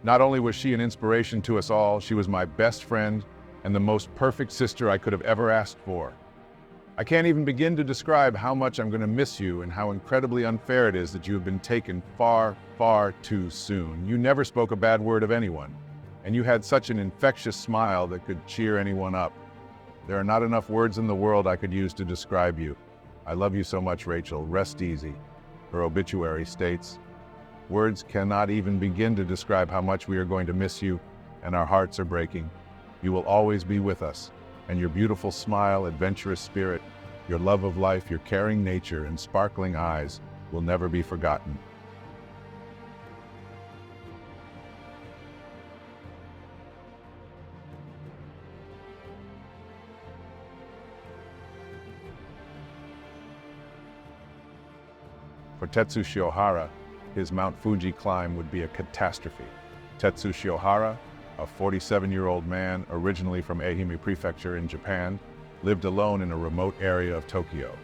"Not only was she an inspiration to us all, she was my best friend and the most perfect sister I could have ever asked for. I can't even begin to describe how much I'm going to miss you and how incredibly unfair it is that you have been taken far, far too soon. You never spoke a bad word of anyone, and you had such an infectious smile that could cheer anyone up. There are not enough words in the world I could use to describe you. I love you so much, Rachel. Rest easy." Her obituary states, "Words cannot even begin to describe how much we are going to miss you, and our hearts are breaking. You will always be with us, and your beautiful smile, adventurous spirit, your love of life, your caring nature, and sparkling eyes will never be forgotten." For Tetsu Shiohara, his Mount Fuji climb would be a catastrophe. Tetsu Shiohara, a 47-year-old man originally from Ehime Prefecture in Japan, lived alone in a remote area of Tokyo.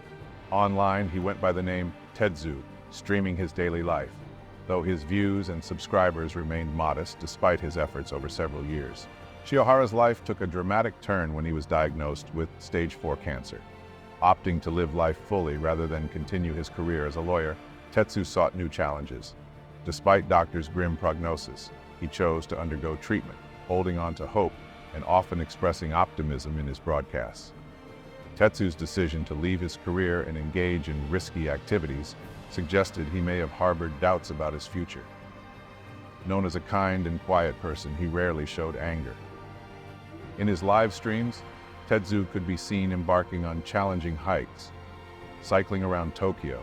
Online, he went by the name Tetsu, streaming his daily life, though his views and subscribers remained modest despite his efforts over several years. Shiohara's life took a dramatic turn when he was diagnosed with stage 4 cancer. Opting to live life fully rather than continue his career as a lawyer, Tetsu sought new challenges. Despite doctors' grim prognosis, he chose to undergo treatment, holding on to hope and often expressing optimism in his broadcasts. Tetsu's decision to leave his career and engage in risky activities suggested he may have harbored doubts about his future. Known as a kind and quiet person, he rarely showed anger. In his live streams, Tetsu could be seen embarking on challenging hikes, cycling around Tokyo,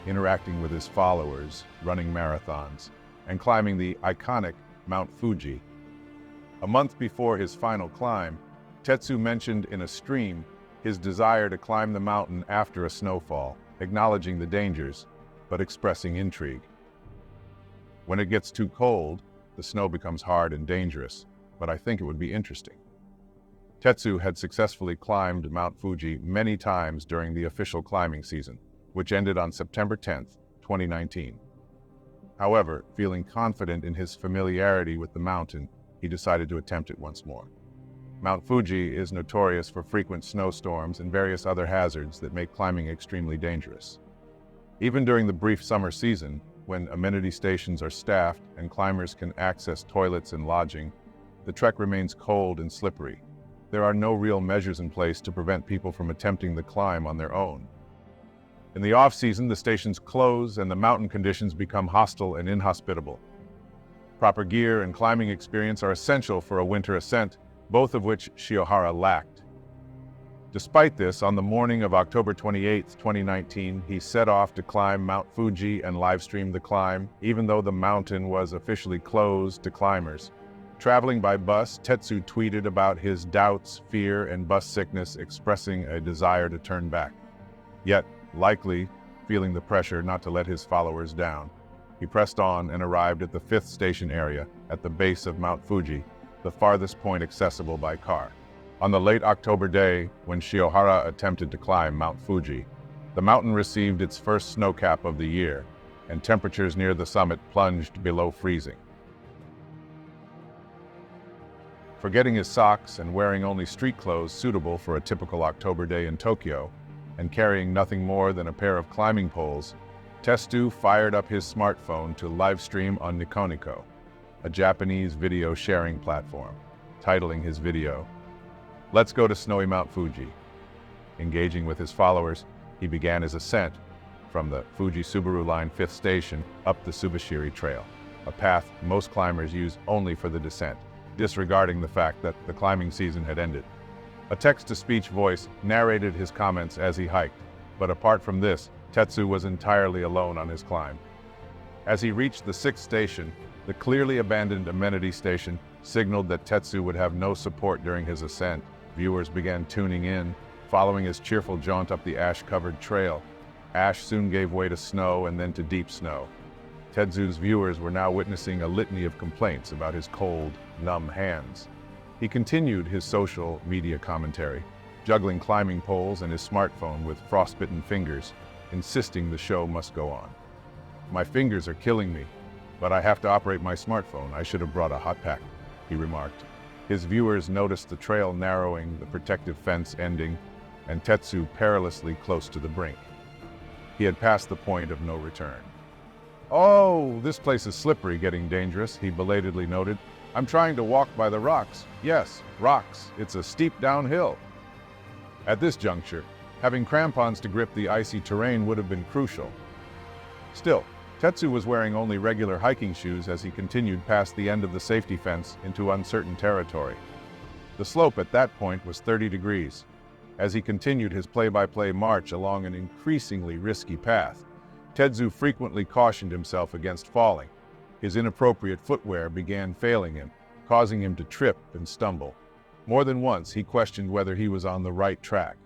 interacting with his followers, running marathons, and climbing the iconic Mount Fuji. A month before his final climb, Tetsu mentioned in a stream his desire to climb the mountain after a snowfall, acknowledging the dangers, but expressing intrigue. "When it gets too cold, the snow becomes hard and dangerous, but I think it would be interesting." Tetsu had successfully climbed Mount Fuji many times during the official climbing season, which ended on September 10, 2019. However, feeling confident in his familiarity with the mountain, he decided to attempt it once more. Mount Fuji is notorious for frequent snowstorms and various other hazards that make climbing extremely dangerous. Even during the brief summer season, when amenity stations are staffed and climbers can access toilets and lodging, the trek remains cold and slippery. There are no real measures in place to prevent people from attempting the climb on their own. In the off-season, the stations close and the mountain conditions become hostile and inhospitable. Proper gear and climbing experience are essential for a winter ascent, both of which Shiohara lacked. Despite this, on the morning of October 28, 2019, he set off to climb Mount Fuji and livestream the climb, even though the mountain was officially closed to climbers. Traveling by bus, Tetsu tweeted about his doubts, fear, and bus sickness, expressing a desire to turn back. Yet, likely feeling the pressure not to let his followers down, he pressed on and arrived at the 5th station area at the base of Mount Fuji, the farthest point accessible by car. On the late October day, when Shiohara attempted to climb Mount Fuji, the mountain received its first snowcap of the year, and temperatures near the summit plunged below freezing. Forgetting his socks and wearing only street clothes suitable for a typical October day in Tokyo, and carrying nothing more than a pair of climbing poles, Tetsu fired up his smartphone to livestream on Nikoniko, a Japanese video sharing platform, titling his video, "Let's go to snowy Mount Fuji." Engaging with his followers, he began his ascent from the Fuji Subaru Line 5th station up the Subashiri Trail, a path most climbers use only for the descent, disregarding the fact that the climbing season had ended. A text-to-speech voice narrated his comments as he hiked, but apart from this, Tetsu was entirely alone on his climb. As he reached the 6th station, the clearly abandoned amenity station signaled that Tetsu would have no support during his ascent. Viewers began tuning in, following his cheerful jaunt up the ash-covered trail. Ash soon gave way to snow and then to deep snow. Tetsu's viewers were now witnessing a litany of complaints about his cold, numb hands. He continued his social media commentary, juggling climbing poles and his smartphone with frostbitten fingers, insisting the show must go on. "My fingers are killing me, but I have to operate my smartphone. I should have brought a hot pack," he remarked. His viewers noticed the trail narrowing, the protective fence ending, and Tetsu perilously close to the brink. He had passed the point of no return. "Oh, this place is slippery, getting dangerous," he belatedly noted. "I'm trying to walk by the rocks. Yes, rocks. It's a steep downhill." At this juncture, having crampons to grip the icy terrain would have been crucial. Still, Tetsu was wearing only regular hiking shoes as he continued past the end of the safety fence into uncertain territory. The slope at that point was 30 degrees. As he continued his play-by-play march along an increasingly risky path, Tetsu frequently cautioned himself against falling. His inappropriate footwear began failing him, causing him to trip and stumble. More than once, he questioned whether he was on the right track.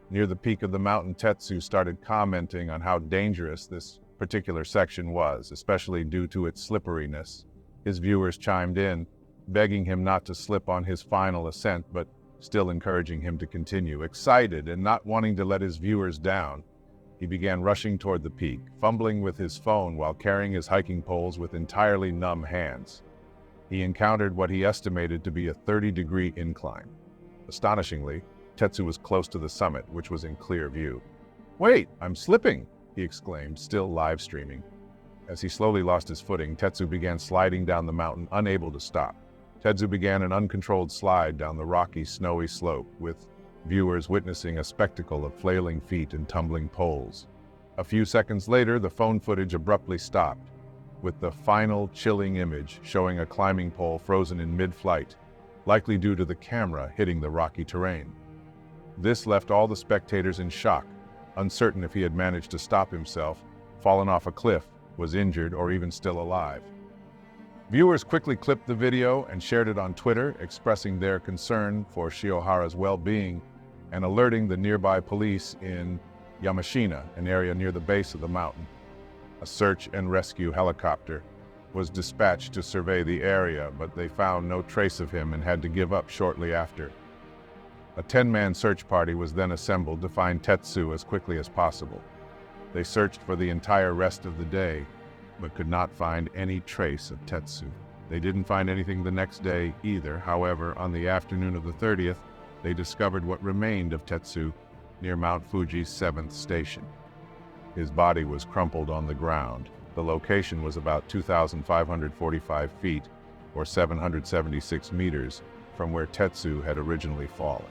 Near the peak of the mountain, Tetsu started commenting on how dangerous this particular section was, especially due to its slipperiness. His viewers chimed in, begging him not to slip on his final ascent, but still encouraging him to continue. Excited and not wanting to let his viewers down, he began rushing toward the peak, fumbling with his phone while carrying his hiking poles with entirely numb hands. He encountered what he estimated to be a 30-degree incline. Astonishingly, Tetsu was close to the summit, which was in clear view. "Wait, I'm slipping!" he exclaimed, still live streaming. As he slowly lost his footing, Tetsu began sliding down the mountain, unable to stop. Tetsu began an uncontrolled slide down the rocky, snowy slope, with viewers witnessing a spectacle of flailing feet and tumbling poles. A few seconds later, the phone footage abruptly stopped, with the final chilling image showing a climbing pole frozen in mid-flight, likely due to the camera hitting the rocky terrain. This left all the spectators in shock, uncertain if he had managed to stop himself, fallen off a cliff, was injured, or even still alive. Viewers quickly clipped the video and shared it on Twitter, expressing their concern for Shiohara's well-being and alerting the nearby police in Yamashina, an area near the base of the mountain. A search and rescue helicopter was dispatched to survey the area, but they found no trace of him and had to give up shortly after. A 10-man search party was then assembled to find Tetsu as quickly as possible. They searched for the entire rest of the day, but could not find any trace of Tetsu. They didn't find anything the next day either. However, on the afternoon of the 30th, they discovered what remained of Tetsu near Mount Fuji's 7th station. His body was crumpled on the ground. The location was about 2,545 feet, or 776 meters, from where Tetsu had originally fallen.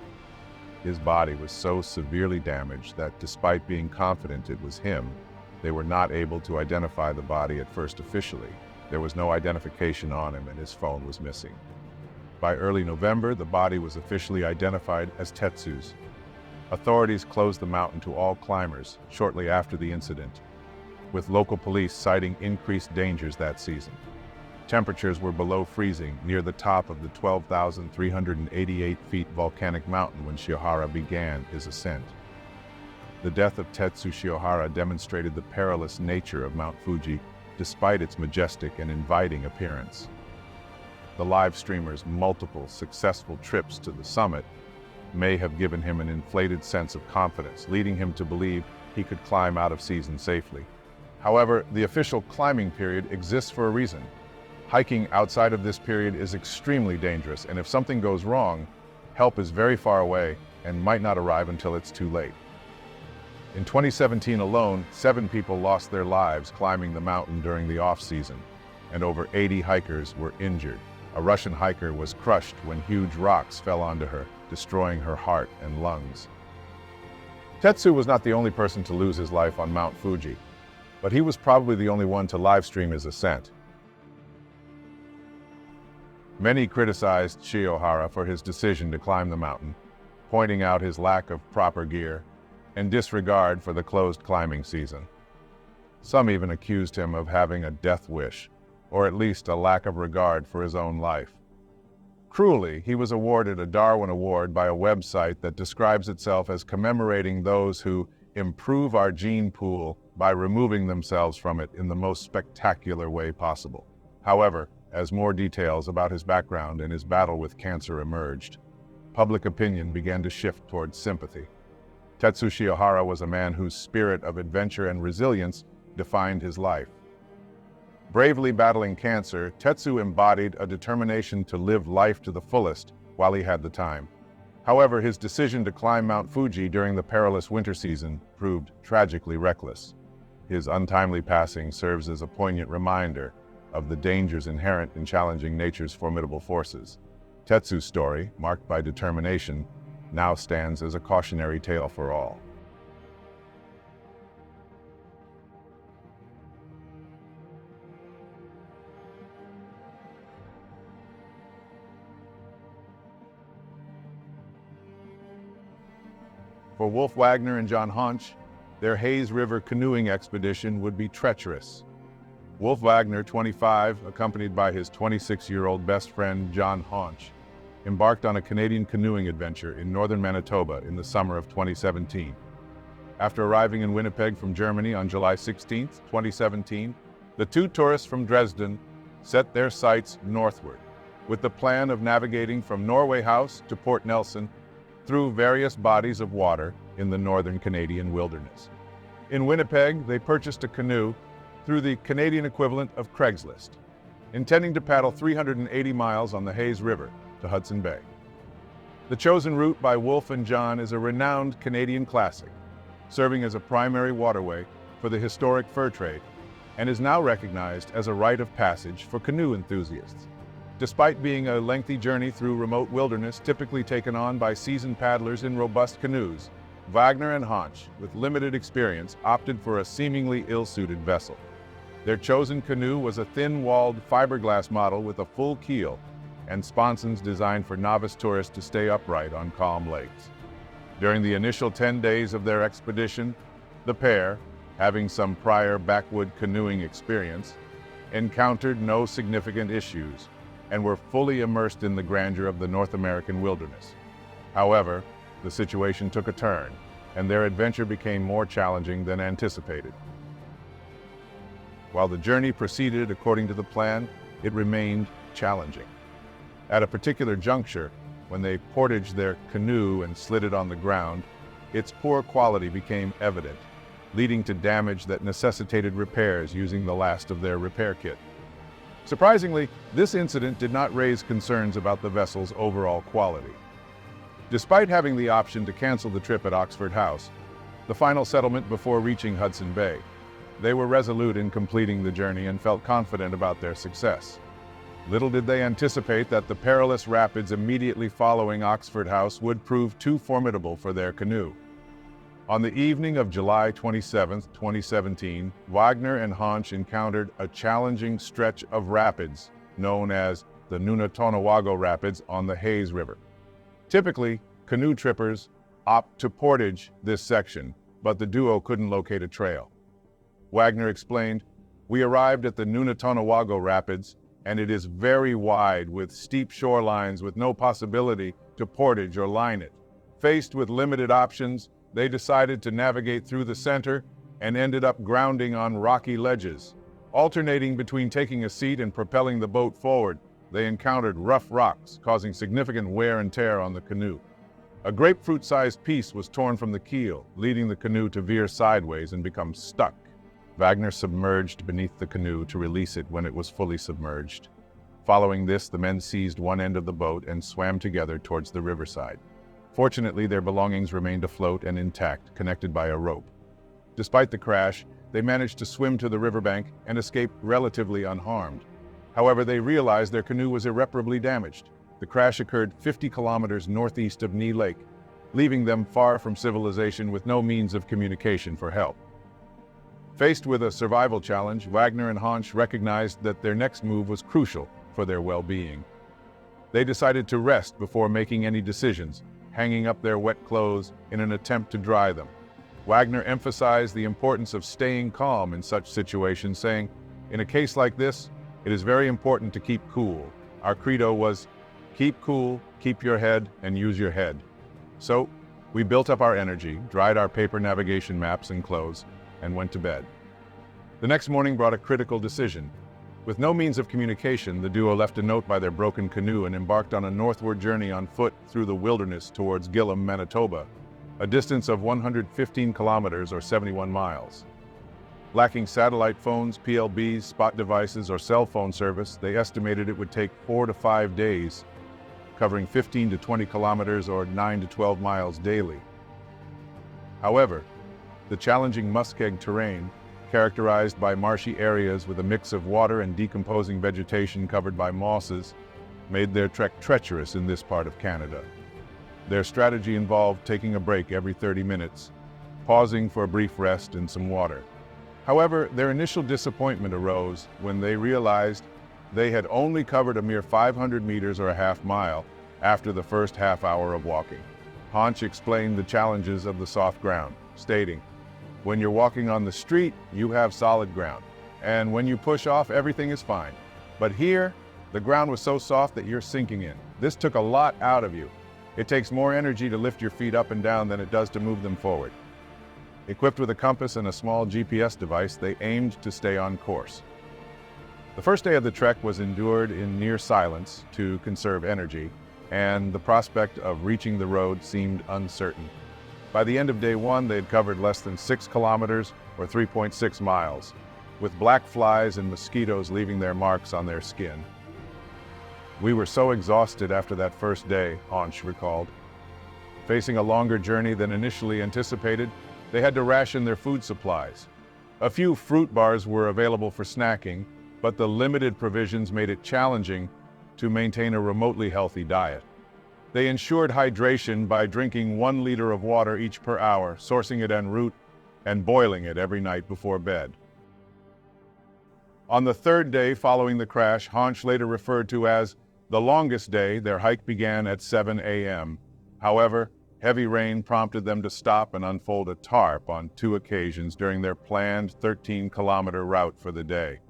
His body was so severely damaged that despite being confident it was him, they were not able to identify the body at first officially. There was no identification on him and his phone was missing. By early November, the body was officially identified as Tetsu's. Authorities closed the mountain to all climbers shortly after the incident, with local police citing increased dangers that season. Temperatures were below freezing near the top of the 12,388 feet volcanic mountain when Shiohara began his ascent. The death of Tetsu Shiohara demonstrated the perilous nature of Mount Fuji despite its majestic and inviting appearance. The live streamer's multiple successful trips to the summit may have given him an inflated sense of confidence, leading him to believe he could climb out of season safely. However, the official climbing period exists for a reason. Hiking outside of this period is extremely dangerous, and if something goes wrong, help is very far away and might not arrive until it's too late. In 2017 alone, 7 people lost their lives climbing the mountain during the off-season, and over 80 hikers were injured. A Russian hiker was crushed when huge rocks fell onto her, destroying her heart and lungs. Tetsu was not the only person to lose his life on Mount Fuji, but he was probably the only one to live stream his ascent. Many criticized Shiohara for his decision to climb the mountain, pointing out his lack of proper gear and disregard for the closed climbing season. Some even accused him of having a death wish, or at least a lack of regard for his own life. Cruelly, he was awarded a Darwin Award by a website that describes itself as commemorating those who improve our gene pool by removing themselves from it in the most spectacular way possible. However, as more details about his background and his battle with cancer emerged, public opinion began to shift towards sympathy. Tetsu Shiohara was a man whose spirit of adventure and resilience defined his life. Bravely battling cancer, Tetsu embodied a determination to live life to the fullest while he had the time. However, his decision to climb Mount Fuji during the perilous winter season proved tragically reckless. His untimely passing serves as a poignant reminder of the dangers inherent in challenging nature's formidable forces. Tetsu's story, marked by determination, now stands as a cautionary tale for all. For Wolf Wagner and John Haunch, their Hayes River canoeing expedition would be treacherous. Wolf Wagner, 25, accompanied by his 26-year-old best friend John Haunch, embarked on a Canadian canoeing adventure in northern Manitoba in the summer of 2017. After arriving in Winnipeg from Germany on July 16, 2017, the two tourists from Dresden set their sights northward, with the plan of navigating from Norway House to Port Nelson through various bodies of water in the northern Canadian wilderness. In Winnipeg, they purchased a canoe through the Canadian equivalent of Craigslist, intending to paddle 380 miles on the Hayes River to Hudson Bay. The chosen route by Wolf and John is a renowned Canadian classic, serving as a primary waterway for the historic fur trade, and is now recognized as a rite of passage for canoe enthusiasts. Despite being a lengthy journey through remote wilderness typically taken on by seasoned paddlers in robust canoes, Wagner and Haunch, with limited experience, opted for a seemingly ill-suited vessel. Their chosen canoe was a thin-walled fiberglass model with a full keel and sponsons designed for novice tourists to stay upright on calm lakes. During the initial 10 days of their expedition, the pair, having some prior backwood canoeing experience, encountered no significant issues and were fully immersed in the grandeur of the North American wilderness. However, the situation took a turn, and their adventure became more challenging than anticipated. While the journey proceeded according to the plan, it remained challenging. At a particular juncture, when they portaged their canoe and slid it on the ground, its poor quality became evident, leading to damage that necessitated repairs using the last of their repair kit. Surprisingly, this incident did not raise concerns about the vessel's overall quality. Despite having the option to cancel the trip at Oxford House, the final settlement before reaching Hudson Bay, they were resolute in completing the journey and felt confident about their success. Little did they anticipate that the perilous rapids immediately following Oxford House would prove too formidable for their canoe. On the evening of July 27, 2017, Wagner and Hansch encountered a challenging stretch of rapids known as the Nunatonawago Rapids on the Hayes River. Typically, canoe trippers opt to portage this section, but the duo couldn't locate a trail. Wagner explained, "We arrived at the Nunatonawago Rapids, and it is very wide with steep shorelines with no possibility to portage or line it. Faced with limited options, they decided to navigate through the center and ended up grounding on rocky ledges. Alternating between taking a seat and propelling the boat forward, they encountered rough rocks, causing significant wear and tear on the canoe. A grapefruit-sized piece was torn from the keel, leading the canoe to veer sideways and become stuck. Wagner submerged beneath the canoe to release it when it was fully submerged. Following this, the men seized one end of the boat and swam together towards the riverside. Fortunately, their belongings remained afloat and intact, connected by a rope. Despite the crash, they managed to swim to the riverbank and escape relatively unharmed. However, they realized their canoe was irreparably damaged. The crash occurred 50 kilometers northeast of Knee Lake, leaving them far from civilization with no means of communication for help. Faced with a survival challenge, Wagner and Hansch recognized that their next move was crucial for their well-being. They decided to rest before making any decisions, hanging up their wet clothes in an attempt to dry them. Wagner emphasized the importance of staying calm in such situations, saying, "In a case like this, it is very important to keep cool. Our credo was, keep cool, keep your head, and use your head." So, we built up our energy, dried our paper navigation maps and clothes, and went to bed. The next morning brought a critical decision. With no means of communication, the duo left a note by their broken canoe and embarked on a northward journey on foot through the wilderness towards Gillam, Manitoba, a distance of 115 kilometers or 71 miles. Lacking satellite phones, PLBs, spot devices, or cell phone service, they estimated it would take 4 to 5 days, covering 15 to 20 kilometers or 9 to 12 miles daily. However, the challenging muskeg terrain, characterized by marshy areas with a mix of water and decomposing vegetation covered by mosses, made their trek treacherous in this part of Canada. Their strategy involved taking a break every 30 minutes, pausing for a brief rest and some water. However, their initial disappointment arose when they realized they had only covered a mere 500 meters or a half mile after the first half hour of walking. Hansch explained the challenges of the soft ground, stating, "When you're walking on the street, you have solid ground. And when you push off, everything is fine. But here, the ground was so soft that you're sinking in. This took a lot out of you. It takes more energy to lift your feet up and down than it does to move them forward." Equipped with a compass and a small GPS device, they aimed to stay on course. The first day of the trek was endured in near silence to conserve energy, and the prospect of reaching the road seemed uncertain. By the end of day one, they had covered less than 6 kilometers or 3.6 miles, with black flies and mosquitoes leaving their marks on their skin. "We were so exhausted after that first day," Hansch recalled. Facing a longer journey than initially anticipated, they had to ration their food supplies. A few fruit bars were available for snacking, but the limited provisions made it challenging to maintain a remotely healthy diet. They ensured hydration by drinking 1 liter of water each per hour, sourcing it en route, and boiling it every night before bed. On the third day following the crash, Hansch later referred to as the longest day, their hike began at 7 a.m. However, heavy rain prompted them to stop and unfold a tarp on 2 occasions during their planned 13-kilometer route for the day.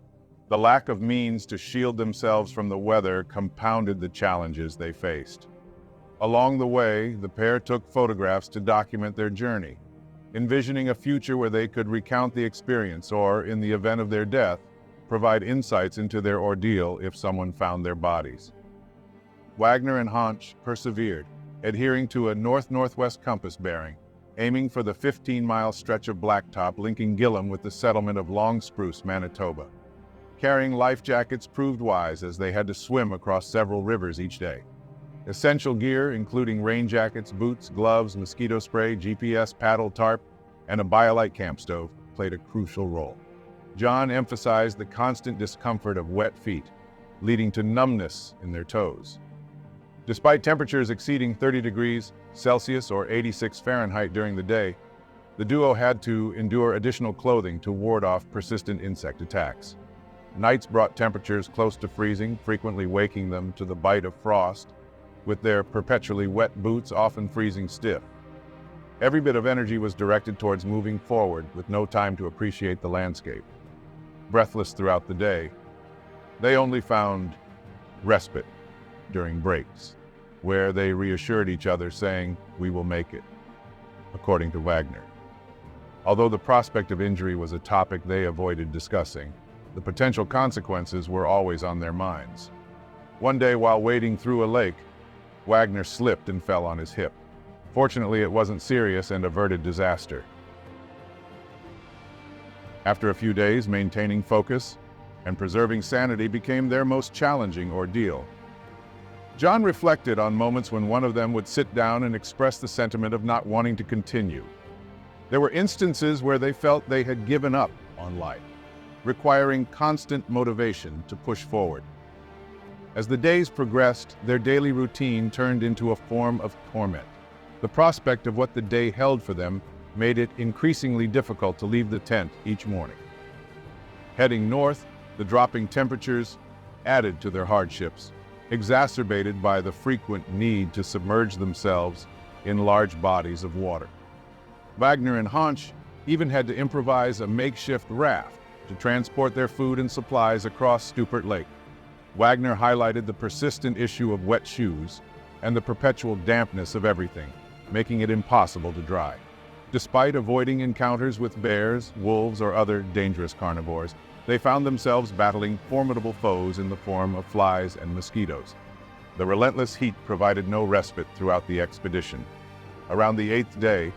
The lack of means to shield themselves from the weather compounded the challenges they faced. Along the way, the pair took photographs to document their journey, envisioning a future where they could recount the experience or, in the event of their death, provide insights into their ordeal if someone found their bodies. Wagner and Hansch persevered, adhering to a north-northwest compass bearing, aiming for the 15-mile stretch of blacktop linking Gillam with the settlement of Long Spruce, Manitoba. Carrying life jackets proved wise as they had to swim across several rivers each day. Essential gear, including rain jackets, boots, gloves, mosquito spray, GPS, paddle, tarp, and a BioLite camp stove, played a crucial role. John emphasized the constant discomfort of wet feet, leading to numbness in their toes. Despite temperatures exceeding 30 degrees Celsius or 86 Fahrenheit during the day, the duo had to endure additional clothing to ward off persistent insect attacks. Nights brought temperatures close to freezing, frequently waking them to the bite of frost, with their perpetually wet boots often freezing stiff. Every bit of energy was directed towards moving forward with no time to appreciate the landscape. Breathless throughout the day, they only found respite during breaks, where they reassured each other saying, "We will make it," according to Wagner. Although the prospect of injury was a topic they avoided discussing, the potential consequences were always on their minds. One day while wading through a lake, Wagner slipped and fell on his hip. Fortunately, it wasn't serious and averted disaster. After a few days, maintaining focus and preserving sanity became their most challenging ordeal. John reflected on moments when one of them would sit down and express the sentiment of not wanting to continue. There were instances where they felt they had given up on life, requiring constant motivation to push forward. As the days progressed, their daily routine turned into a form of torment. The prospect of what the day held for them made it increasingly difficult to leave the tent each morning. Heading north, the dropping temperatures added to their hardships, exacerbated by the frequent need to submerge themselves in large bodies of water. Wagner and Hansch even had to improvise a makeshift raft to transport their food and supplies across Stupert Lake. Wagner highlighted the persistent issue of wet shoes and the perpetual dampness of everything, making it impossible to dry. Despite avoiding encounters with bears, wolves, or other dangerous carnivores, they found themselves battling formidable foes in the form of flies and mosquitoes. The relentless heat provided no respite throughout the expedition. Around the 8th day,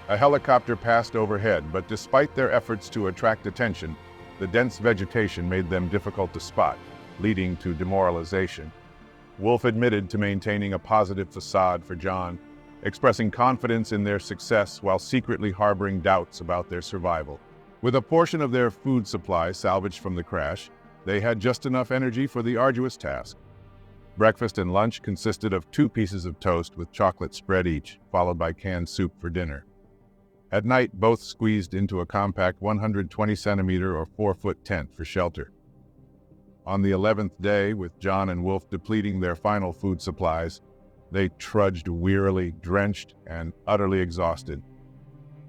a helicopter passed overhead, but despite their efforts to attract attention, the dense vegetation made them difficult to spot, leading to demoralization. Wolf admitted to maintaining a positive facade for John, expressing confidence in their success while secretly harboring doubts about their survival. With a portion of their food supply salvaged from the crash, they had just enough energy for the arduous task. Breakfast and lunch consisted of 2 pieces of toast with chocolate spread each, followed by canned soup for dinner. At night, both squeezed into a compact 120-centimeter or 4-foot tent for shelter. On the 11th day, with John and Wolf depleting their final food supplies, they trudged wearily, drenched and utterly exhausted.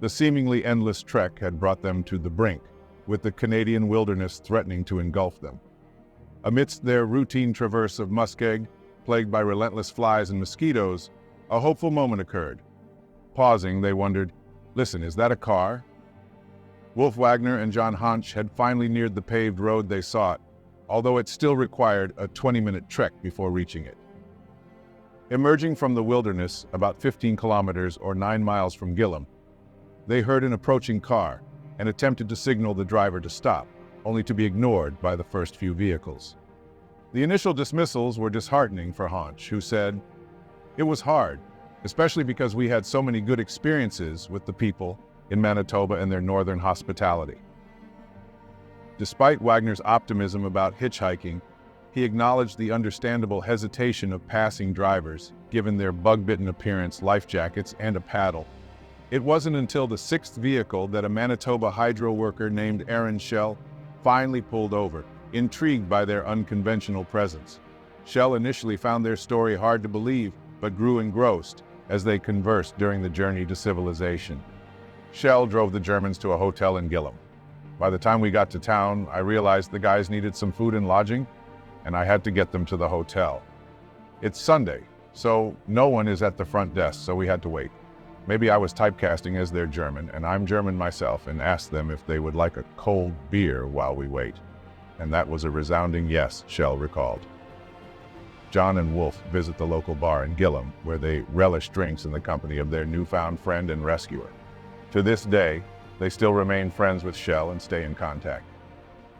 The seemingly endless trek had brought them to the brink, with the Canadian wilderness threatening to engulf them. Amidst their routine traverse of muskeg, plagued by relentless flies and mosquitoes, a hopeful moment occurred. Pausing, they wondered, "Listen, is that a car?" Wolf Wagner and John Hansch had finally neared the paved road they sought, although it still required a 20-minute trek before reaching it. Emerging from the wilderness, about 15 kilometers or 9 miles from Gillam, they heard an approaching car and attempted to signal the driver to stop, only to be ignored by the first few vehicles. The initial dismissals were disheartening for Hansch, who said, "It was hard, especially because we had so many good experiences with the people in Manitoba and their northern hospitality." Despite Wagner's optimism about hitchhiking, he acknowledged the understandable hesitation of passing drivers, given their bug-bitten appearance, life jackets, and a paddle. It wasn't until the 6th vehicle that a Manitoba hydro worker named Aaron Schell finally pulled over, intrigued by their unconventional presence. Schell initially found their story hard to believe, but grew engrossed as they conversed during the journey to civilization. Schell drove the Germans to a hotel in Gillam. By the time we got to town, I realized the guys needed some food and lodging, and I had to get them to the hotel. It's Sunday, so no one is at the front desk, so we had to wait. Maybe I was typecasting as their German, and I'm German myself, and asked them if they would like a cold beer while we wait. And that was a resounding yes, Schell recalled. John and Wolf visit the local bar in Gillam, where they relish drinks in the company of their newfound friend and rescuer. To this day, they still remain friends with Schell and stay in contact.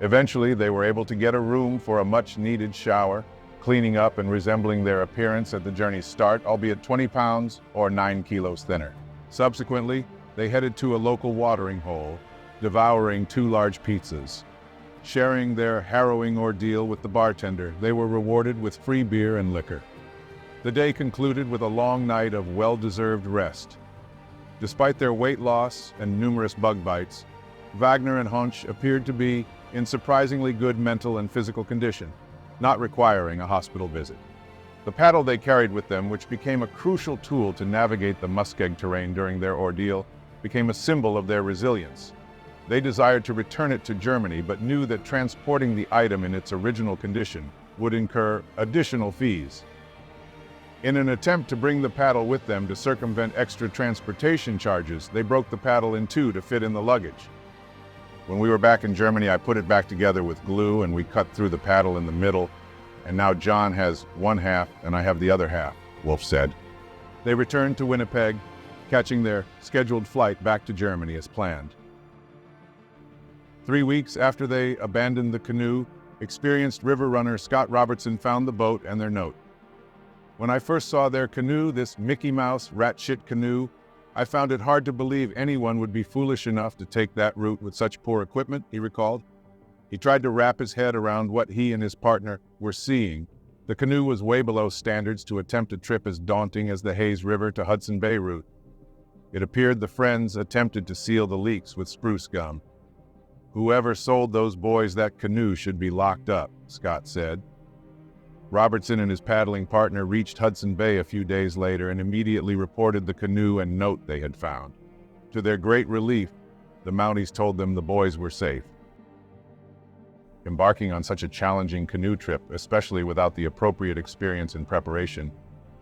Eventually, they were able to get a room for a much-needed shower, cleaning up and resembling their appearance at the journey's start, albeit 20 pounds or 9 kilos thinner. Subsequently, they headed to a local watering hole, devouring 2 large pizzas. Sharing their harrowing ordeal with the bartender, they were rewarded with free beer and liquor. The day concluded with a long night of well-deserved rest. Despite their weight loss and numerous bug bites, Wagner and Honch appeared to be in surprisingly good mental and physical condition, not requiring a hospital visit. The paddle they carried with them, which became a crucial tool to navigate the muskeg terrain during their ordeal, became a symbol of their resilience. They desired to return it to Germany, but knew that transporting the item in its original condition would incur additional fees. In an attempt to bring the paddle with them to circumvent extra transportation charges, they broke the paddle in 2 to fit in the luggage. When we were back in Germany, I put it back together with glue and we cut through the paddle in the middle, and now John has one half and I have the other half, Wolf said. They returned to Winnipeg, catching their scheduled flight back to Germany as planned. 3 weeks after they abandoned the canoe, experienced river runner Scott Robertson found the boat and their note. When I first saw their canoe, this Mickey Mouse rat shit canoe, I found it hard to believe anyone would be foolish enough to take that route with such poor equipment, he recalled. He tried to wrap his head around what he and his partner were seeing. The canoe was way below standards to attempt a trip as daunting as the Hayes River to Hudson Bay route. It appeared the friends attempted to seal the leaks with spruce gum. Whoever sold those boys that canoe should be locked up, Scott said. Robertson and his paddling partner reached Hudson Bay a few days later and immediately reported the canoe and note they had found. To their great relief, the Mounties told them the boys were safe. Embarking on such a challenging canoe trip, especially without the appropriate experience and preparation,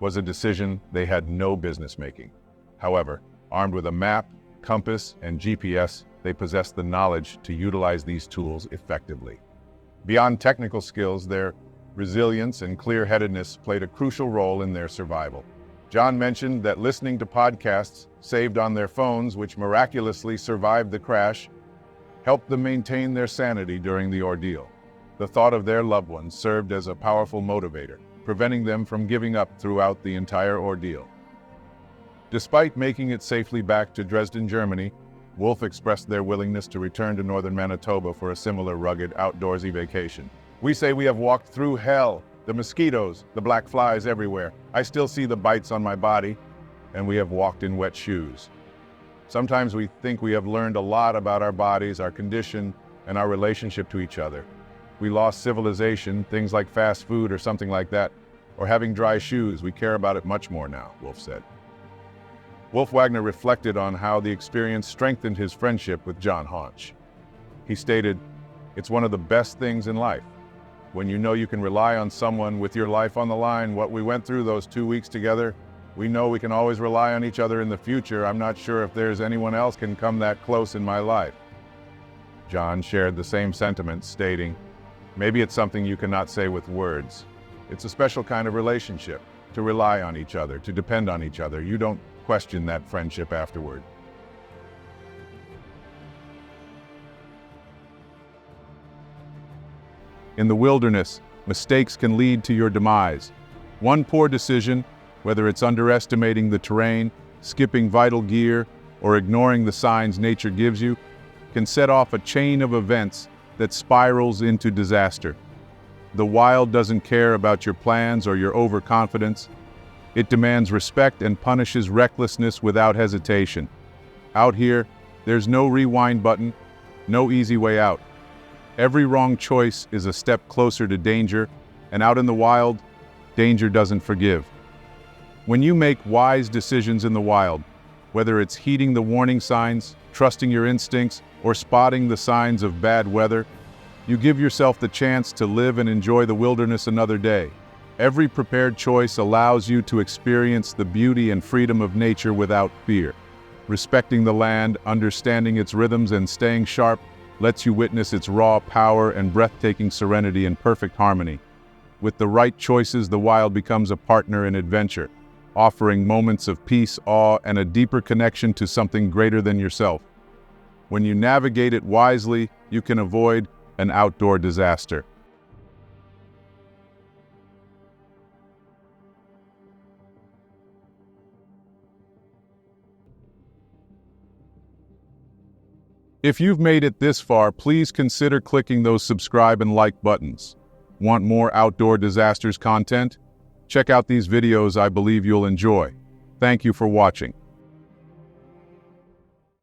was a decision they had no business making. However, armed with a map, compass, and GPS, they possessed the knowledge to utilize these tools effectively. Beyond technical skills, their resilience and clear-headedness played a crucial role in their survival. John mentioned that listening to podcasts saved on their phones, which miraculously survived the crash, helped them maintain their sanity during the ordeal. The thought of their loved ones served as a powerful motivator, preventing them from giving up throughout the entire ordeal. Despite making it safely back to Dresden, Germany, Wolf expressed their willingness to return to northern Manitoba for a similar rugged, outdoorsy vacation. We say we have walked through hell, the mosquitoes, the black flies everywhere. I still see the bites on my body, and we have walked in wet shoes. Sometimes we think we have learned a lot about our bodies, our condition, and our relationship to each other. We lost civilization, things like fast food or something like that, or having dry shoes. We care about it much more now, Wolf said. Wolf Wagner reflected on how the experience strengthened his friendship with John Honch. He stated, "It's one of the best things in life. When you know you can rely on someone with your life on the line, what we went through those 2 weeks together, we know we can always rely on each other in the future. I'm not sure if there's anyone else can come that close in my life." John shared the same sentiments, stating, "Maybe it's something you cannot say with words. It's a special kind of relationship, to rely on each other, to depend on each other. You don't question that friendship afterward." In the wilderness, mistakes can lead to your demise. One poor decision, whether it's underestimating the terrain, skipping vital gear, or ignoring the signs nature gives you, can set off a chain of events that spirals into disaster. The wild doesn't care about your plans or your overconfidence. It demands respect and punishes recklessness without hesitation. Out here, there's no rewind button, no easy way out. Every wrong choice is a step closer to danger, and out in the wild, danger doesn't forgive. When you make wise decisions in the wild, whether it's heeding the warning signs, trusting your instincts, or spotting the signs of bad weather, you give yourself the chance to live and enjoy the wilderness another day. Every prepared choice allows you to experience the beauty and freedom of nature without fear. Respecting the land, understanding its rhythms, and staying sharp lets you witness its raw power and breathtaking serenity in perfect harmony. With the right choices, the wild becomes a partner in adventure, offering moments of peace, awe, and a deeper connection to something greater than yourself. When you navigate it wisely, you can avoid an outdoor disaster. If you've made it this far, please consider clicking those subscribe and like buttons. Want more outdoor disasters content? Check out these videos I believe you'll enjoy. Thank you for watching.